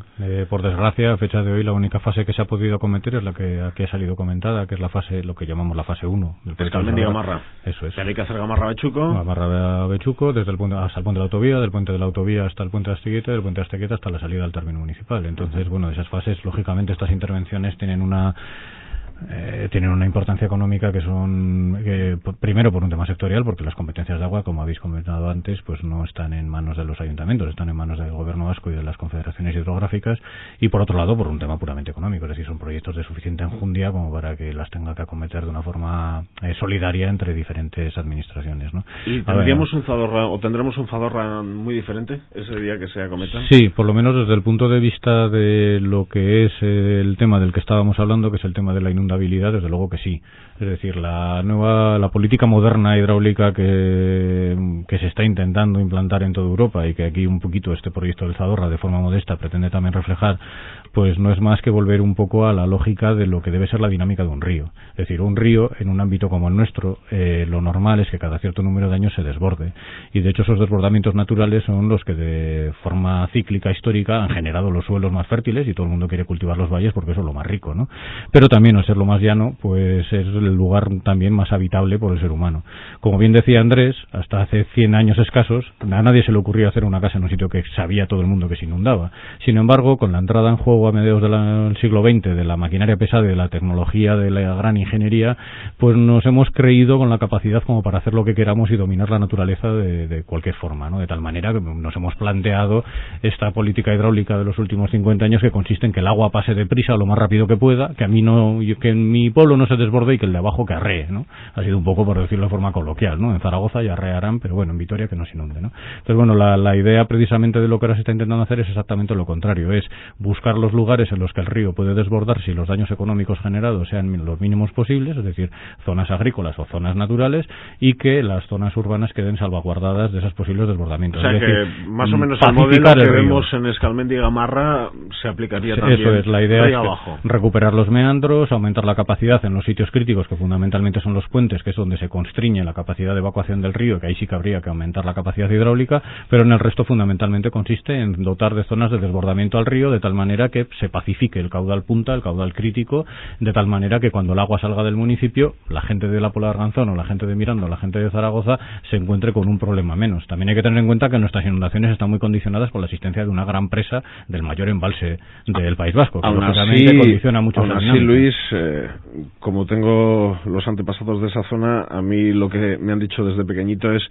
Por desgracia, a fecha de hoy, la única fase que se ha podido acometer es la que aquí ha salido comentada, que es la fase, lo que llamamos la fase 1. Escalmendi-Gamarra. Eso es. Hay que hacer Gamarra-Bechuco. Gamarra-Bechuco, desde el punto hasta el puente de la autovía, del puente de la autovía hasta el puente de Asteguieta, del puente de Asteguieta hasta la salida del término municipal. Entonces, bueno, esas fases, lógicamente, estas intervenciones tienen una importancia económica que primero por un tema sectorial, porque las competencias de agua, como habéis comentado antes, pues no están en manos de los ayuntamientos, están en manos del gobierno vasco y de las confederaciones hidrográficas, y por otro lado por un tema puramente económico, es decir, son proyectos de suficiente enjundia como para que las tenga que acometer de una forma solidaria entre diferentes administraciones, ¿no? ¿Y tendremos un Zadorra muy diferente ese día que se acometa? Sí, por lo menos desde el punto de vista de lo que es el tema del que estábamos hablando, que es el tema de la inundación, desde luego que sí. Es decir, la política moderna hidráulica que se está intentando implantar en toda Europa, y que aquí un poquito este proyecto del Zadorra, de forma modesta, pretende también reflejar, pues no es más que volver un poco a la lógica de lo que debe ser la dinámica de un río. Es decir, un río en un ámbito como el nuestro, lo normal es que cada cierto número de años se desborde, y de hecho esos desbordamientos naturales son los que de forma cíclica histórica han generado los suelos más fértiles, y todo el mundo quiere cultivar los valles porque eso es lo más rico, ¿no? Pero también, al ser lo más llano, pues es el lugar también más habitable por el ser humano. Como bien decía Andrés, hasta hace 100 años escasos a nadie se le ocurrió hacer una casa en un sitio que sabía todo el mundo que se inundaba. Sin embargo, con la entrada en juego a mediados del siglo XX de la maquinaria pesada y de la tecnología de la gran ingeniería, pues nos hemos creído con la capacidad como para hacer lo que queramos y dominar la naturaleza de cualquier forma, ¿no? De tal manera que nos hemos planteado esta política hidráulica de los últimos 50 años, que consiste en que el agua pase deprisa lo más rápido que pueda, que en mi pueblo no se desborde y que el de abajo que arree, ¿no? Ha sido un poco, por decirlo de forma coloquial, ¿no? En Zaragoza ya arrearán, pero bueno, en Vitoria que no se inunde, ¿no? Entonces, bueno, la idea precisamente de lo que ahora se está intentando hacer es exactamente lo contrario, es buscar los lugares en los que el río puede desbordarse y los daños económicos generados sean los mínimos posibles, es decir, zonas agrícolas o zonas naturales, y que las zonas urbanas queden salvaguardadas de esos posibles desbordamientos. O sea, es decir, que más o menos el modelo que vemos en Escalmendi y Gamarra se aplicaría también. Eso es, la idea es recuperar los meandros, aumentar la capacidad en los sitios críticos, que fundamentalmente son los puentes, que es donde se constriñe la capacidad de evacuación del río, que ahí sí que habría que aumentar la capacidad hidráulica, pero en el resto fundamentalmente consiste en dotar de zonas de desbordamiento al río, de tal manera que se pacifique el caudal punta, el caudal crítico, de tal manera que cuando el agua salga del municipio, la gente de la Pola de Arganzón, o la gente de Miranda, o la gente de Zaragoza, se encuentre con un problema menos. También hay que tener en cuenta que nuestras inundaciones están muy condicionadas por la existencia de una gran presa del mayor embalse del País Vasco, que lógicamente condiciona mucho la dinámica. Aún así, Luis, como tengo los antepasados de esa zona, a mí lo que me han dicho desde pequeñito es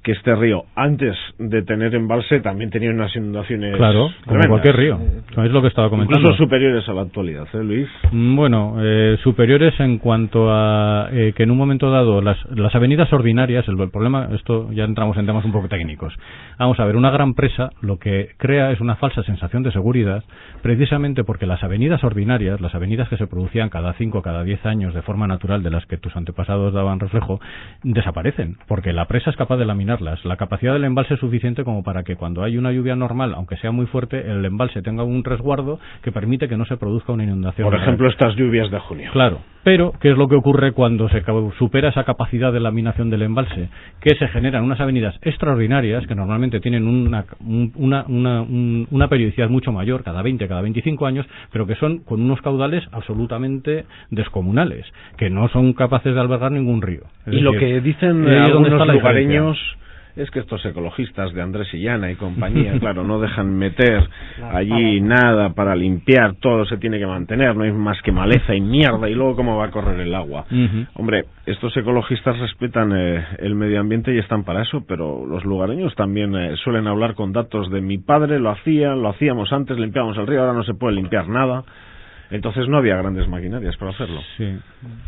que este río, antes de tener embalse, también tenía unas inundaciones claro, como tremendas. Cualquier río. Es lo que estaba comentando. Incluso superiores a la actualidad, Luis. Bueno, superiores en cuanto a que en un momento dado las avenidas ordinarias, el problema, esto ya entramos en temas un poco técnicos. Vamos a ver, una gran presa lo que crea es una falsa sensación de seguridad, precisamente porque las avenidas ordinarias, las avenidas que se producían cada 5 o cada 10 años de forma natural, de las que tus antepasados daban reflejo, desaparecen, porque la presa es capaz de laminarlas. La capacidad del embalse es suficiente como para que cuando hay una lluvia normal, aunque sea muy fuerte, el embalse tenga un resguardo que permite que no se produzca una inundación. Por ejemplo, estas lluvias de junio. Claro, pero ¿qué es lo que ocurre cuando se supera esa capacidad de laminación del embalse? Que se generan unas avenidas extraordinarias que normalmente tienen una periodicidad mucho mayor, cada 20, cada 25 años, pero que son con unos caudales absolutamente descomunales, que no son capaces de albergar ningún río. Y lo que dicen algunos lugareños es que estos ecologistas de Andrés Illana y compañía, claro, no dejan meter allí nada para limpiar, todo se tiene que mantener, no hay más que maleza y mierda, y luego cómo va a correr el agua. Hombre, estos ecologistas respetan el medio ambiente y están para eso, pero los lugareños también suelen hablar con datos de mi padre, lo hacíamos antes, limpiábamos el río, ahora no se puede limpiar nada. Entonces no había grandes maquinarias para hacerlo. Sí.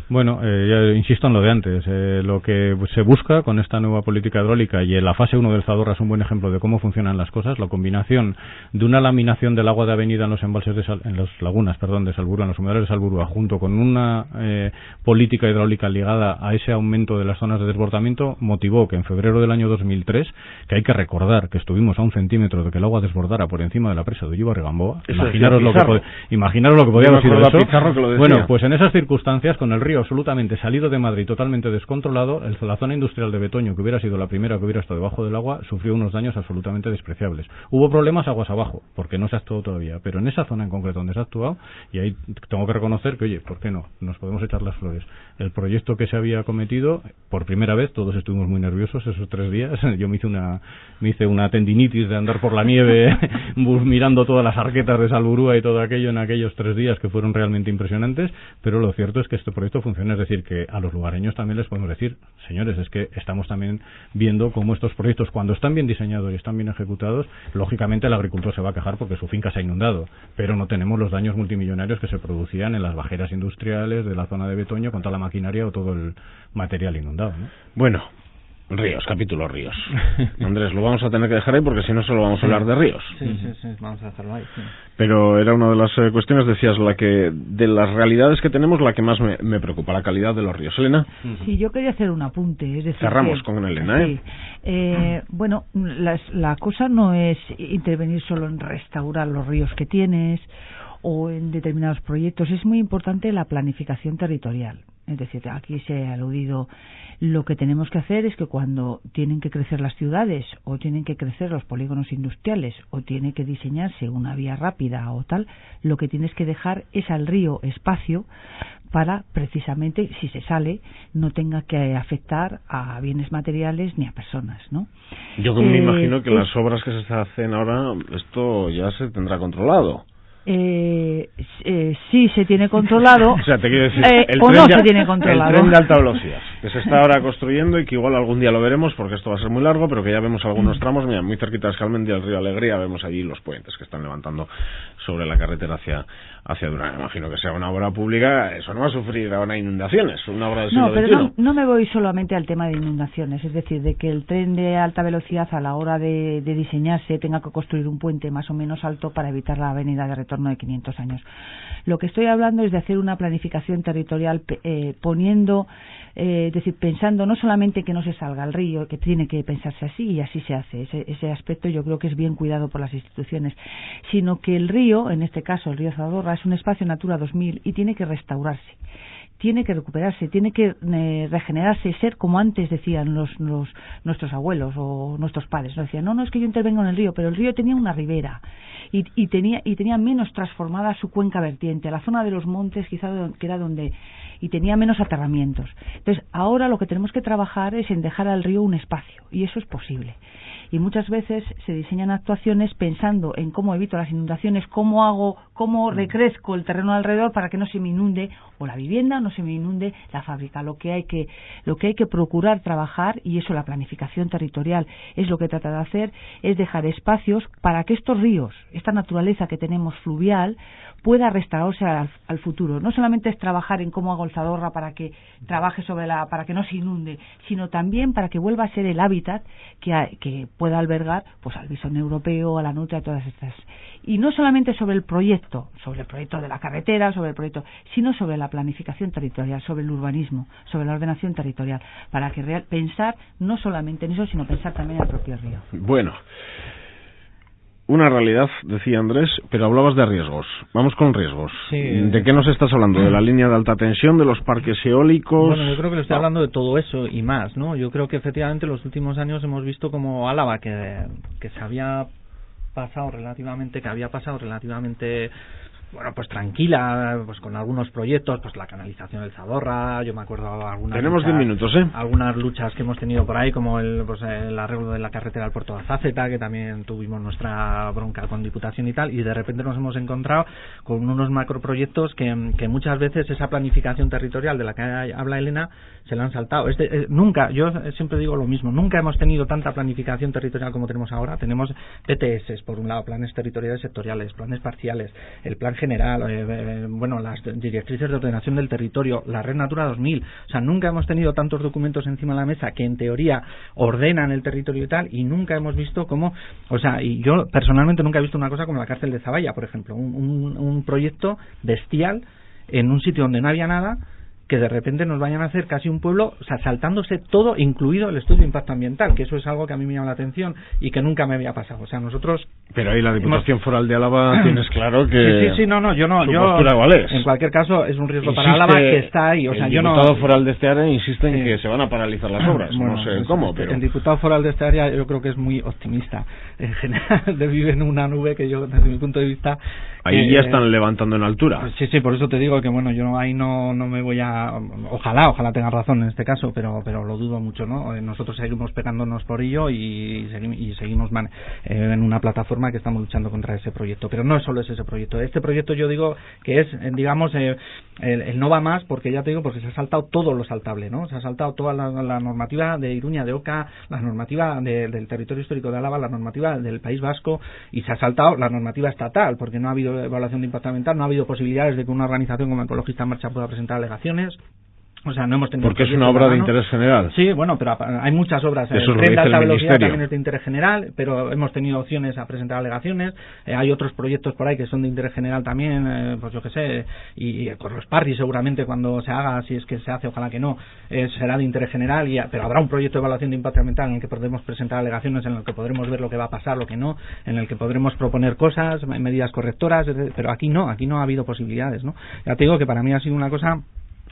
Bueno, ya insisto en lo de antes. Lo que se busca con esta nueva política hidráulica, y en la fase 1 del Zadorra es un buen ejemplo de cómo funcionan las cosas, la combinación de una laminación del agua de avenida en los embalses en las lagunas, de Salburua, en los humedales de Salburua, junto con una política hidráulica ligada a ese aumento de las zonas de desbordamiento, motivó que en febrero del año 2003, que hay que recordar que estuvimos a 1 centímetro de que el agua desbordara por encima de la presa de Ullibarri-Gamboa. Imaginaros lo que podía. Bueno, pues en esas circunstancias, con el río absolutamente salido de Madrid, totalmente descontrolado, la zona industrial de Betoño, que hubiera sido la primera que hubiera estado debajo del agua, sufrió unos daños absolutamente despreciables. Hubo problemas aguas abajo, porque no se ha actuado todavía, pero en esa zona en concreto donde se ha actuado, y ahí tengo que reconocer que, oye, ¿por qué no? Nos podemos echar las flores. El proyecto que se había cometido, por primera vez, todos estuvimos muy nerviosos esos 3 días. Yo me hice una tendinitis de andar por la nieve mirando todas las arquetas de Salburua y todo aquello en aquellos 3 días, que fueron realmente impresionantes, pero lo cierto es que este proyecto funciona, es decir, que a los lugareños también les podemos decir, señores, es que estamos también viendo cómo estos proyectos, cuando están bien diseñados y están bien ejecutados, lógicamente el agricultor se va a quejar porque su finca se ha inundado, pero no tenemos los daños multimillonarios que se producían en las bajeras industriales de la zona de Betoño con toda la maquinaria o todo el material inundado, ¿no? Bueno, ríos, capítulo ríos. Andrés, lo vamos a tener que dejar ahí porque si no solo vamos a hablar de ríos. Sí, vamos a dejarlo ahí. Sí. Pero era una de las cuestiones, decías, la que de las realidades que tenemos, la que más me preocupa, la calidad de los ríos. Elena. Sí, yo quería hacer un apunte. Es decir, cerramos con Elena, sí. Bueno, la cosa no es intervenir solo en restaurar los ríos que tienes o en determinados proyectos. Es muy importante la planificación territorial. Es decir, aquí se ha aludido, lo que tenemos que hacer es que cuando tienen que crecer las ciudades o tienen que crecer los polígonos industriales o tiene que diseñarse una vía rápida o tal, lo que tienes que dejar es al río espacio para, precisamente, si se sale, no tenga que afectar a bienes materiales ni a personas, ¿no? Yo me imagino que las obras que se hacen ahora, esto ya se tendrá controlado. Sí, se tiene controlado. O sea, te quiero decir, se tiene controlado. El tren de alta velocidad, que se está ahora construyendo y que igual algún día lo veremos, porque esto va a ser muy largo, pero que ya vemos algunos tramos. Mira, muy cerquita de Escalmendi, el río Alegría, vemos allí los puentes que están levantando sobre la carretera hacia Durán. Imagino que sea una obra pública, eso no va a sufrir ahora inundaciones, una obra del siglo XXI. Pero no me voy solamente al tema de inundaciones, es decir, de que el tren de alta velocidad a la hora de diseñarse tenga que construir un puente más o menos alto para evitar la avenida de retorno de 500 años. Lo que estoy hablando es de hacer una planificación territorial poniendo, es decir, pensando no solamente que no se salga al río, que tiene que pensarse así y así se hace. Ese aspecto yo creo que es bien cuidado por las instituciones, sino que el río, en este caso el río Zadorra, es un espacio Natura 2000 y tiene que restaurarse. Tiene que recuperarse, tiene que regenerarse, ser como antes decían nuestros abuelos o nuestros padres. No decían, no, es que yo intervengo en el río, pero el río tenía una ribera y tenía menos transformada su cuenca vertiente, la zona de los montes quizá que era donde, y tenía menos aterramientos. Entonces, ahora lo que tenemos que trabajar es en dejar al río un espacio, y eso es posible. y muchas veces se diseñan actuaciones pensando en cómo evito las inundaciones, cómo recrezco el terreno alrededor para que no se me inunde o la vivienda, no se me inunde la fábrica. Lo que hay que procurar trabajar, y eso la planificación territorial es lo que trata de hacer, es dejar espacios para que estos ríos, esta naturaleza que tenemos fluvial, pueda restaurarse al futuro. No solamente es trabajar en cómo hago el Zadorra para que trabaje para que no se inunde, sino también para que vuelva a ser el hábitat que pueda albergar pues al bisón europeo, a la nutria, a todas estas. Y no solamente sobre el proyecto de la carretera, sino sobre la planificación territorial, sobre el urbanismo, sobre la ordenación territorial, para que pensar no solamente en eso, sino pensar también en el propio río. Bueno, una realidad, decía Andrés, pero hablabas de riesgos. Vamos con riesgos. Sí. ¿De qué nos estás hablando? ¿De la línea de alta tensión, de los parques eólicos? Bueno, yo creo que le estoy hablando de todo eso y más, ¿no? Yo creo que efectivamente en los últimos años hemos visto como Álava, que se había pasado relativamente, bueno, pues tranquila, pues con algunos proyectos, pues la canalización del Zadorra, yo me acuerdo algunas Tenemos 10 minutos, algunas luchas que hemos tenido por ahí, como el arreglo de la carretera al puerto de Azáceta, que también tuvimos nuestra bronca con Diputación y tal, y de repente nos hemos encontrado con unos macroproyectos que muchas veces esa planificación territorial de la que habla Elena se la han saltado. Nunca, yo siempre digo lo mismo, nunca hemos tenido tanta planificación territorial como tenemos ahora. Tenemos PTS, por un lado, planes territoriales sectoriales, planes parciales, el plan general, las directrices de ordenación del territorio, la Red Natura 2000. O sea, nunca hemos tenido tantos documentos encima de la mesa que en teoría ordenan el territorio y tal, y nunca hemos visto cómo, y yo personalmente nunca he visto una cosa como la cárcel de Zaballa, por ejemplo, un proyecto bestial en un sitio donde no había nada, que de repente nos vayan a hacer casi un pueblo, o sea, saltándose todo, incluido el estudio de impacto ambiental, que eso es algo que a mí me llama la atención y que nunca me había pasado. O sea, nosotros... Pero ahí la Diputación Foral de Álava tienes claro que... Sí, no, yo no... En cualquier caso, es un riesgo para Álava que está ahí. O sea, el diputado foral de este área insiste en que se van a paralizar las obras. Bueno, no sé cómo, pero... El diputado foral de este área yo creo que es muy optimista. En general, vive en una nube que yo, desde mi punto de vista... Ahí ya están levantando en altura. Sí, por eso te digo que, bueno, yo ahí no me voy a... Ojalá tenga razón en este caso, pero lo dudo mucho, ¿no? Nosotros seguimos pegándonos por ello y seguimos en una plataforma que estamos luchando contra ese proyecto. Pero no solo es ese proyecto. Este proyecto yo digo que es, digamos, el no va más, porque ya te digo, porque se ha saltado todo lo saltable, ¿no? Se ha saltado toda la normativa de Iruña, de Oca, la normativa del territorio histórico de Álava, la normativa del País Vasco, y se ha saltado la normativa estatal, porque no ha habido evaluación de impacto ambiental, no ha habido posibilidades de que una organización como Ecologista en Marcha pueda presentar alegaciones. O sea, no hemos tenido... Porque es una obra de interés general. Sí, bueno, pero hay muchas obras. El tren de alta velocidad también es de interés general, pero hemos tenido opciones a presentar alegaciones. Hay otros proyectos por ahí que son de interés general también, pues yo qué sé, y Corrosparri seguramente cuando se haga, si es que se hace, ojalá que no, será de interés general, pero habrá un proyecto de evaluación de impacto ambiental en el que podremos presentar alegaciones, en el que podremos ver lo que va a pasar, lo que no, en el que podremos proponer cosas, medidas correctoras, pero aquí no ha habido posibilidades, ¿no? Ya te digo que para mí ha sido una cosa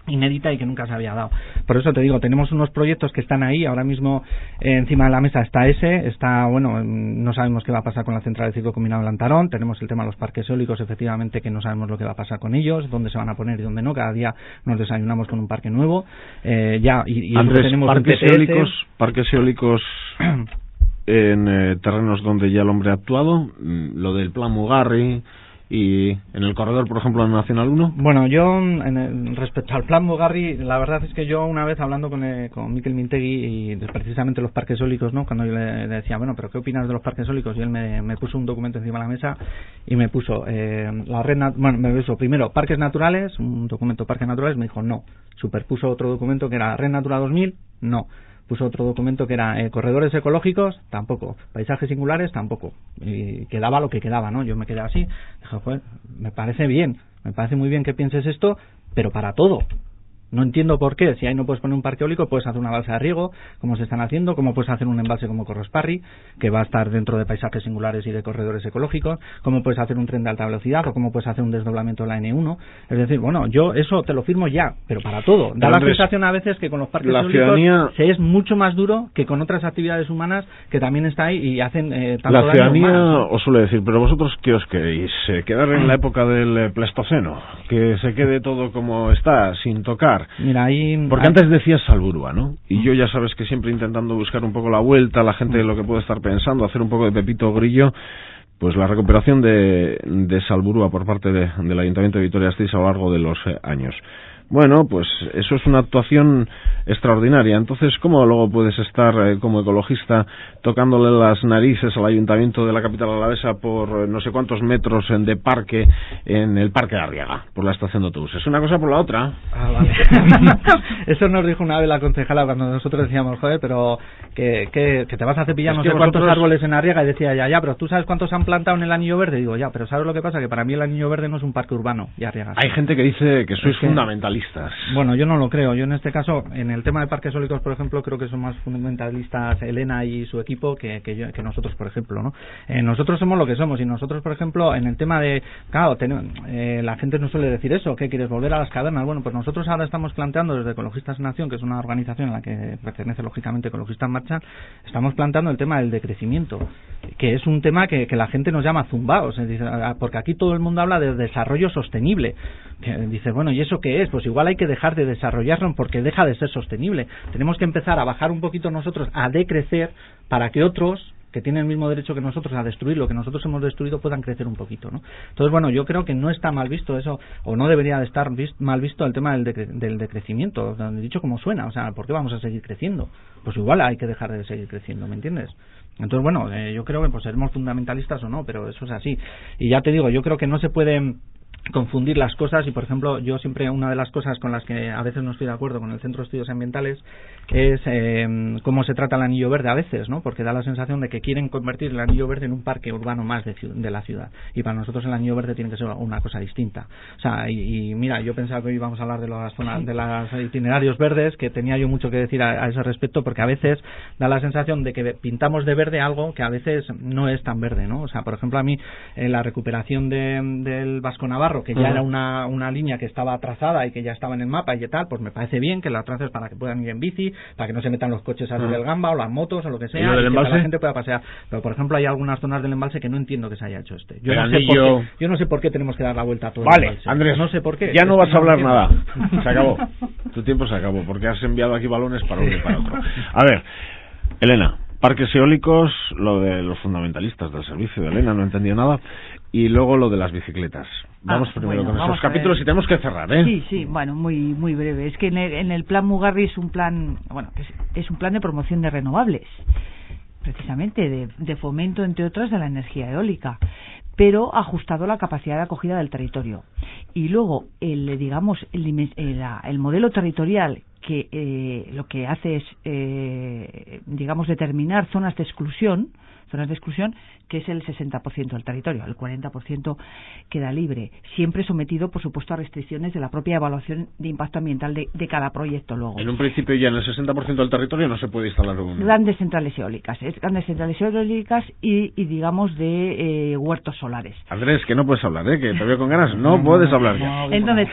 inédita y que nunca se había dado. Por eso te digo, tenemos unos proyectos que están ahí, ahora mismo encima de la mesa no sabemos qué va a pasar con la central de ciclo combinado de Lantarón, tenemos el tema de los parques eólicos, efectivamente, que no sabemos lo que va a pasar con ellos, dónde se van a poner y dónde no, cada día nos desayunamos con un parque nuevo, Andrés, tenemos parques eólicos en terrenos donde ya el hombre ha actuado, lo del plan Mugarri, y en el corredor, por ejemplo, en Nacional 1. Bueno, yo respecto al plan Mugarri, la verdad es que yo una vez hablando con Mikel Mintegui y precisamente los parques eólicos, ¿no? Cuando yo le decía, bueno, pero ¿qué opinas de los parques eólicos? Y él me puso un documento encima de la mesa y me puso primero parques naturales, un documento de parques naturales, me dijo no, superpuso otro documento que era Red Natura 2000, no, puso otro documento que era corredores ecológicos, tampoco, paisajes singulares, tampoco, y quedaba lo que quedaba, ¿no? Yo me quedé así, dije, joder, me parece muy bien que pienses esto, pero para todo. No entiendo por qué, si ahí no puedes poner un parque eólico, puedes hacer una balsa de riego, como se están haciendo, como puedes hacer un embalse como Corrosparri, que va a estar dentro de paisajes singulares y de corredores ecológicos, como puedes hacer un tren de alta velocidad, o como puedes hacer un desdoblamiento de la N1. Es decir, bueno, yo eso te lo firmo ya, pero para todo. Da la sensación a veces que con los parques eólicos se es mucho más duro que con otras actividades humanas que también está ahí y hacen tanto daño. La ciudadanía os suele decir, pero vosotros, ¿qué os queréis? ¿Quedar en la época del Pleistoceno? ¿Que se quede todo como está, sin tocar? empezar? Mira, Porque antes decías Salburua, ¿no? Y yo ya sabes que siempre intentando buscar un poco la vuelta a la gente de lo que puede estar pensando, hacer un poco de Pepito Grillo, pues la recuperación de Salburua por parte del Ayuntamiento de Vitoria-Gasteiz a lo largo de los años. Bueno, pues eso es una actuación extraordinaria. Entonces, ¿cómo luego puedes estar como ecologista tocándole las narices al ayuntamiento de la capital alavesa por no sé cuántos metros de parque en el Parque de Arriaga, por la estación de autobuses? Es una cosa por la otra. Ah, vale. Eso nos dijo una vez la concejala cuando nosotros decíamos, joder, pero que te vas a cepillar no sé cuántos árboles en Arriaga, y decía ya, pero ¿tú sabes cuántos han plantado en el Anillo Verde? Digo, ya, pero ¿sabes lo que pasa? Que para mí el Anillo Verde no es un parque urbano, y Arriaga. Hay gente que dice que sois fundamentalistas. Bueno, yo no lo creo. Yo en este caso, en el tema de parques eólicos, por ejemplo, creo que son más fundamentalistas Elena y su equipo que nosotros, por ejemplo, ¿no? Nosotros somos lo que somos, y nosotros, por ejemplo, en el tema de, claro, la gente no suele decir eso, ¿qué quieres, volver a las cavernas? Bueno, pues nosotros ahora estamos planteando desde Ecologistas en Acción, que es una organización a la que pertenece lógicamente Ecologistas en Marcha, estamos planteando el tema del decrecimiento, que es un tema que la gente nos llama zumbaos, porque aquí todo el mundo habla de desarrollo sostenible. Dice, bueno, ¿y eso qué es? Pues igual hay que dejar de desarrollarlo porque deja de ser sostenible. Tenemos que empezar a bajar un poquito nosotros, a decrecer, para que otros que tienen el mismo derecho que nosotros a destruir lo que nosotros hemos destruido puedan crecer un poquito, ¿no? Entonces, bueno, yo creo que no está mal visto eso, o no debería de estar mal visto el tema del decrecimiento, dicho como suena, o sea, ¿por qué vamos a seguir creciendo? Pues igual hay que dejar de seguir creciendo, ¿me entiendes? Entonces, bueno, yo creo que pues seremos fundamentalistas o no, pero eso es así. Y ya te digo, yo creo que no se pueden confundir las cosas, y por ejemplo yo siempre, una de las cosas con las que a veces no estoy de acuerdo con el Centro de Estudios Ambientales es cómo se trata el Anillo Verde a veces, ¿no? Porque da la sensación de que quieren convertir el Anillo Verde en un parque urbano más de la ciudad, y para nosotros el Anillo Verde tiene que ser una cosa distinta. O sea, y mira, yo pensaba que hoy íbamos a hablar de las zonas, de los itinerarios verdes, que tenía yo mucho que decir a ese respecto, porque a veces da la sensación de que pintamos de verde algo que a veces no es tan verde, ¿no? O sea, por ejemplo, a mí la recuperación del Vasco Navarro, que ya era una línea que estaba trazada y que ya estaba en el mapa y tal, pues me parece bien que la traces para que puedan ir en bici, para que no se metan los coches a del Gamba o las motos o lo que sea, y que la gente pueda pasear. Pero por ejemplo hay algunas zonas del embalse que no entiendo que se haya hecho yo no sé por qué tenemos que dar la vuelta a todo el embalse. Andrés, no sé por qué. Ya no vas a hablar nada. Se acabó. Tu tiempo se acabó porque has enviado aquí balones para uno y para otro. A ver, Elena, parques eólicos, lo de los fundamentalistas del servicio de Elena, no entendí nada. Y luego lo de las bicicletas. Vamos primero con esos capítulos y tenemos que cerrar, ¿eh? Sí, bueno, muy breve. Es que en el plan Mugarri es un plan, bueno, es un plan de promoción de renovables, precisamente de fomento, entre otras, de la energía eólica, pero ajustado a la capacidad de acogida del territorio. Y luego, el modelo territorial que lo que hace es, determinar zonas de exclusión, que es el 60% del territorio, el 40% queda libre, siempre sometido, por supuesto, a restricciones de la propia evaluación de impacto ambiental de cada proyecto luego. En un principio ya en el 60% del territorio no se puede instalar grandes centrales eólicas, y digamos de huertos solares. Andrés, que no puedes hablar, que te veo con ganas, no puedes hablar ya. Entonces,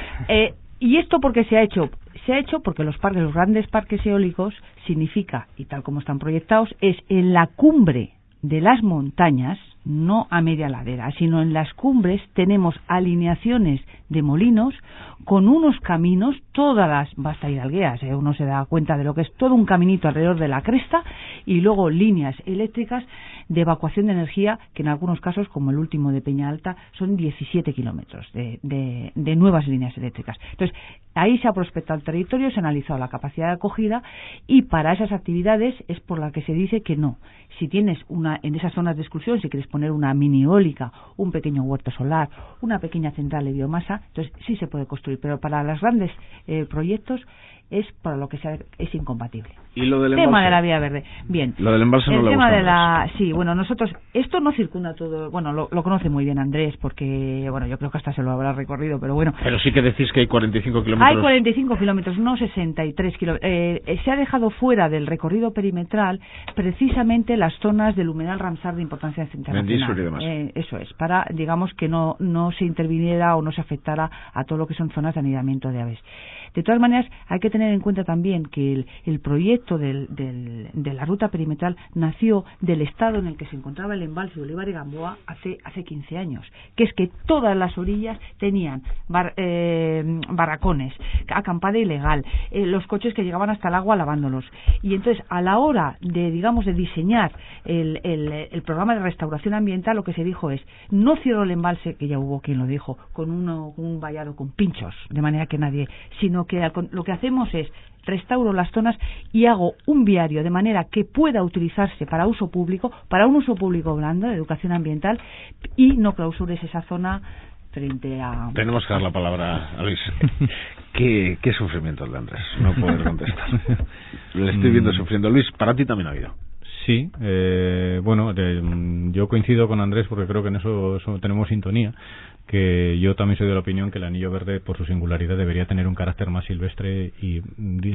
¿y esto por qué se ha hecho? Se ha hecho porque los grandes parques eólicos significa, y tal como están proyectados, es en la cumbre de las montañas, no a media ladera, sino en las cumbres tenemos alineaciones de molinos con unos caminos, basta ir al guía, uno se da cuenta de lo que es todo un caminito alrededor de la cresta, y luego líneas eléctricas de evacuación de energía, que en algunos casos, como el último de Peña Alta, son 17 kilómetros de nuevas líneas eléctricas. Entonces, ahí se ha prospectado el territorio, se ha analizado la capacidad de acogida, y para esas actividades es por la que se dice que no. Si tienes en esas zonas de exclusión, si quieres poner una mini eólica, un pequeño huerto solar, una pequeña central de biomasa, entonces sí se puede construir, pero para los grandes proyectos es para lo que es incompatible. ¿Y lo del embalse? Tema de la vía verde. Bien. Lo del embalse no le gusta. Sí, bueno, nosotros, esto no circunda todo, bueno, lo conoce muy bien Andrés, porque, bueno, yo creo que hasta se lo habrá recorrido, pero bueno. Pero sí que decís que hay 45 kilómetros. Hay 45 kilómetros, no 63 kilómetros. Se ha dejado fuera del recorrido perimetral precisamente las zonas del humedal Ramsar de importancia internacional. Y demás. Eso es, para, digamos, que no se interviniera o no se afectara a todo lo que son zonas de anidamiento de aves. De todas maneras, hay que tener en cuenta también que el proyecto de la ruta perimetral nació del estado en el que se encontraba el embalse de Olivar y Gamboa hace 15 años, que es que todas las orillas tenían barracones, acampada ilegal, los coches que llegaban hasta el agua lavándolos, y entonces a la hora de, digamos, de diseñar el programa de restauración ambiental, lo que se dijo es: no cierro el embalse, que ya hubo quien lo dijo, con un vallado con pinchos, de manera que nadie, sino que lo que hacemos es restauro las zonas y hago un viario de manera que pueda utilizarse para uso público, para un uso público blando de educación ambiental, y no clausures esa zona frente a... Tenemos que dar la palabra a Luis. ¿Qué sufrimiento el de Andrés? No poder contestar. Le estoy viendo sufriendo. Luis, para ti también ha habido. Sí, bueno, yo coincido con Andrés porque creo que en eso tenemos sintonía, que yo también soy de la opinión que el Anillo Verde, por su singularidad, debería tener un carácter más silvestre y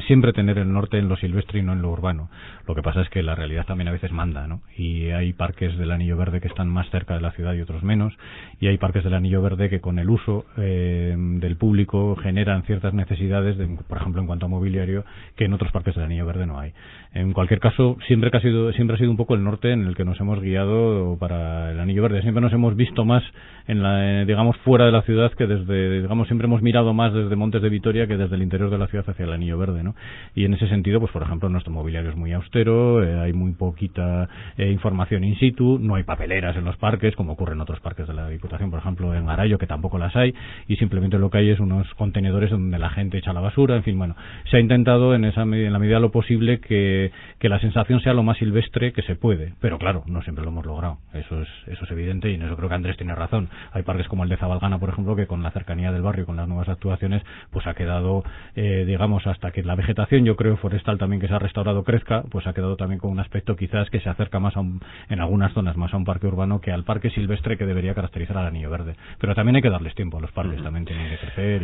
siempre tener el norte en lo silvestre y no en lo urbano. Lo que pasa es que la realidad también a veces manda, ¿no? Y hay parques del Anillo Verde que están más cerca de la ciudad y otros menos, y hay parques del Anillo Verde que con el uso del público generan ciertas necesidades, por ejemplo, en cuanto a mobiliario, que en otros parques del Anillo Verde no hay. En cualquier caso, siempre ha sido un poco el norte en el que nos hemos guiado para el Anillo Verde. Siempre nos hemos visto más digamos, fuera de la ciudad que siempre hemos mirado más desde Montes de Vitoria que desde el interior de la ciudad hacia el Anillo Verde, ¿no? Y en ese sentido, pues por ejemplo, nuestro mobiliario es muy austero, hay muy poquita información in situ, no hay papeleras en los parques, como ocurre en otros parques de la Diputación, por ejemplo en Arayo, que tampoco las hay, y simplemente lo que hay es unos contenedores donde la gente echa la basura, en fin, bueno, se ha intentado en la medida de lo posible que la sensación sea lo más silvestre que se puede, pero claro, no siempre lo hemos logrado, eso es evidente, y en eso creo que Andrés tiene razón. Hay parques como el de Zabalgana, por ejemplo, que con la cercanía del barrio y con las nuevas actuaciones, pues ha quedado, digamos, hasta que la vegetación, yo creo, forestal también que se ha restaurado crezca, pues ha quedado también con un aspecto quizás que se acerca más en algunas zonas más a un parque urbano que al parque silvestre que debería caracterizar al Anillo Verde. Pero también hay que darles tiempo a los parques, también tienen que crecer.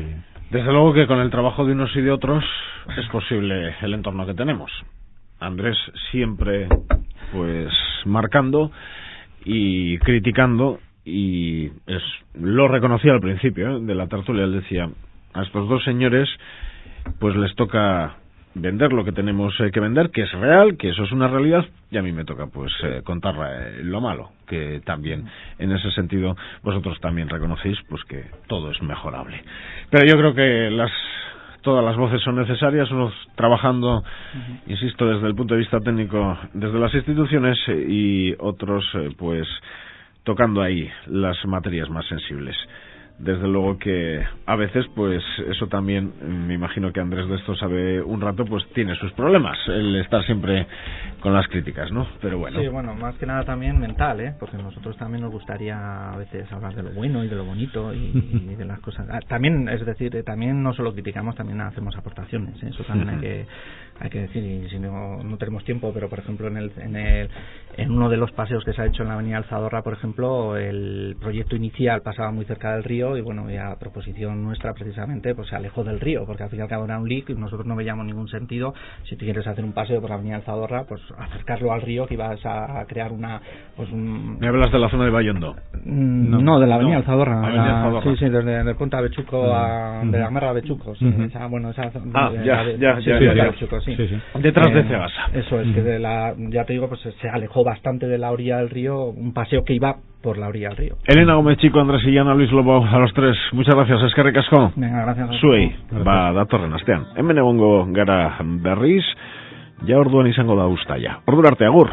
Desde luego que con el trabajo de unos y de otros es posible el entorno que tenemos. Andrés siempre, pues, marcando y criticando, y lo reconocía al principio de la tertulia. Él decía: a estos dos señores pues les toca vender lo que tenemos que vender, que es real, que eso es una realidad, y a mí me toca pues contar lo malo, que también en ese sentido vosotros también reconocéis pues que todo es mejorable. Pero yo creo que todas las voces son necesarias, unos trabajando, insisto, desde el punto de vista técnico desde las instituciones, y otros pues tocando ahí las materias más sensibles. Desde luego que a veces, pues eso también, me imagino que Andrés de esto sabe un rato, pues tiene sus problemas, el estar siempre con las críticas, ¿no? Pero bueno. Sí, bueno, más que nada también mental, porque nosotros también nos gustaría a veces hablar de lo bueno y de lo bonito y de las cosas. También, es decir, también no solo criticamos, también hacemos aportaciones, eso también hay que decir, y si no tenemos tiempo, pero por ejemplo en uno de los paseos que se ha hecho en la avenida Alzadorra, por ejemplo, el proyecto inicial pasaba muy cerca del río, y bueno, y a proposición nuestra precisamente pues se alejó del río, porque al fin y al cabo era un lic y nosotros no veíamos ningún sentido, si tú quieres hacer un paseo por la avenida Alzadorra, pues acercarlo al río, que ibas a crear ¿Me hablas de la zona de Bayondo? No, de la avenida Alzadorra. Alzadorra. Sí, desde el puente a Bechuco de la Gamarra a Bechuco, sí, esa Bechuco, sí. Detrás de Cegasa. Eso es, que ya te digo, pues se alejó bastante de la orilla del río, un paseo que iba por la orilla del río. Elena Gómez Chico, Andrés Illana, Luis Lobo, a los tres, muchas gracias, eskerrik asko. Venga, gracias. Zuei, datorren astean. Hemen egongo gara berriz, ja orduan izango da uztaia. Ordura arte, agur.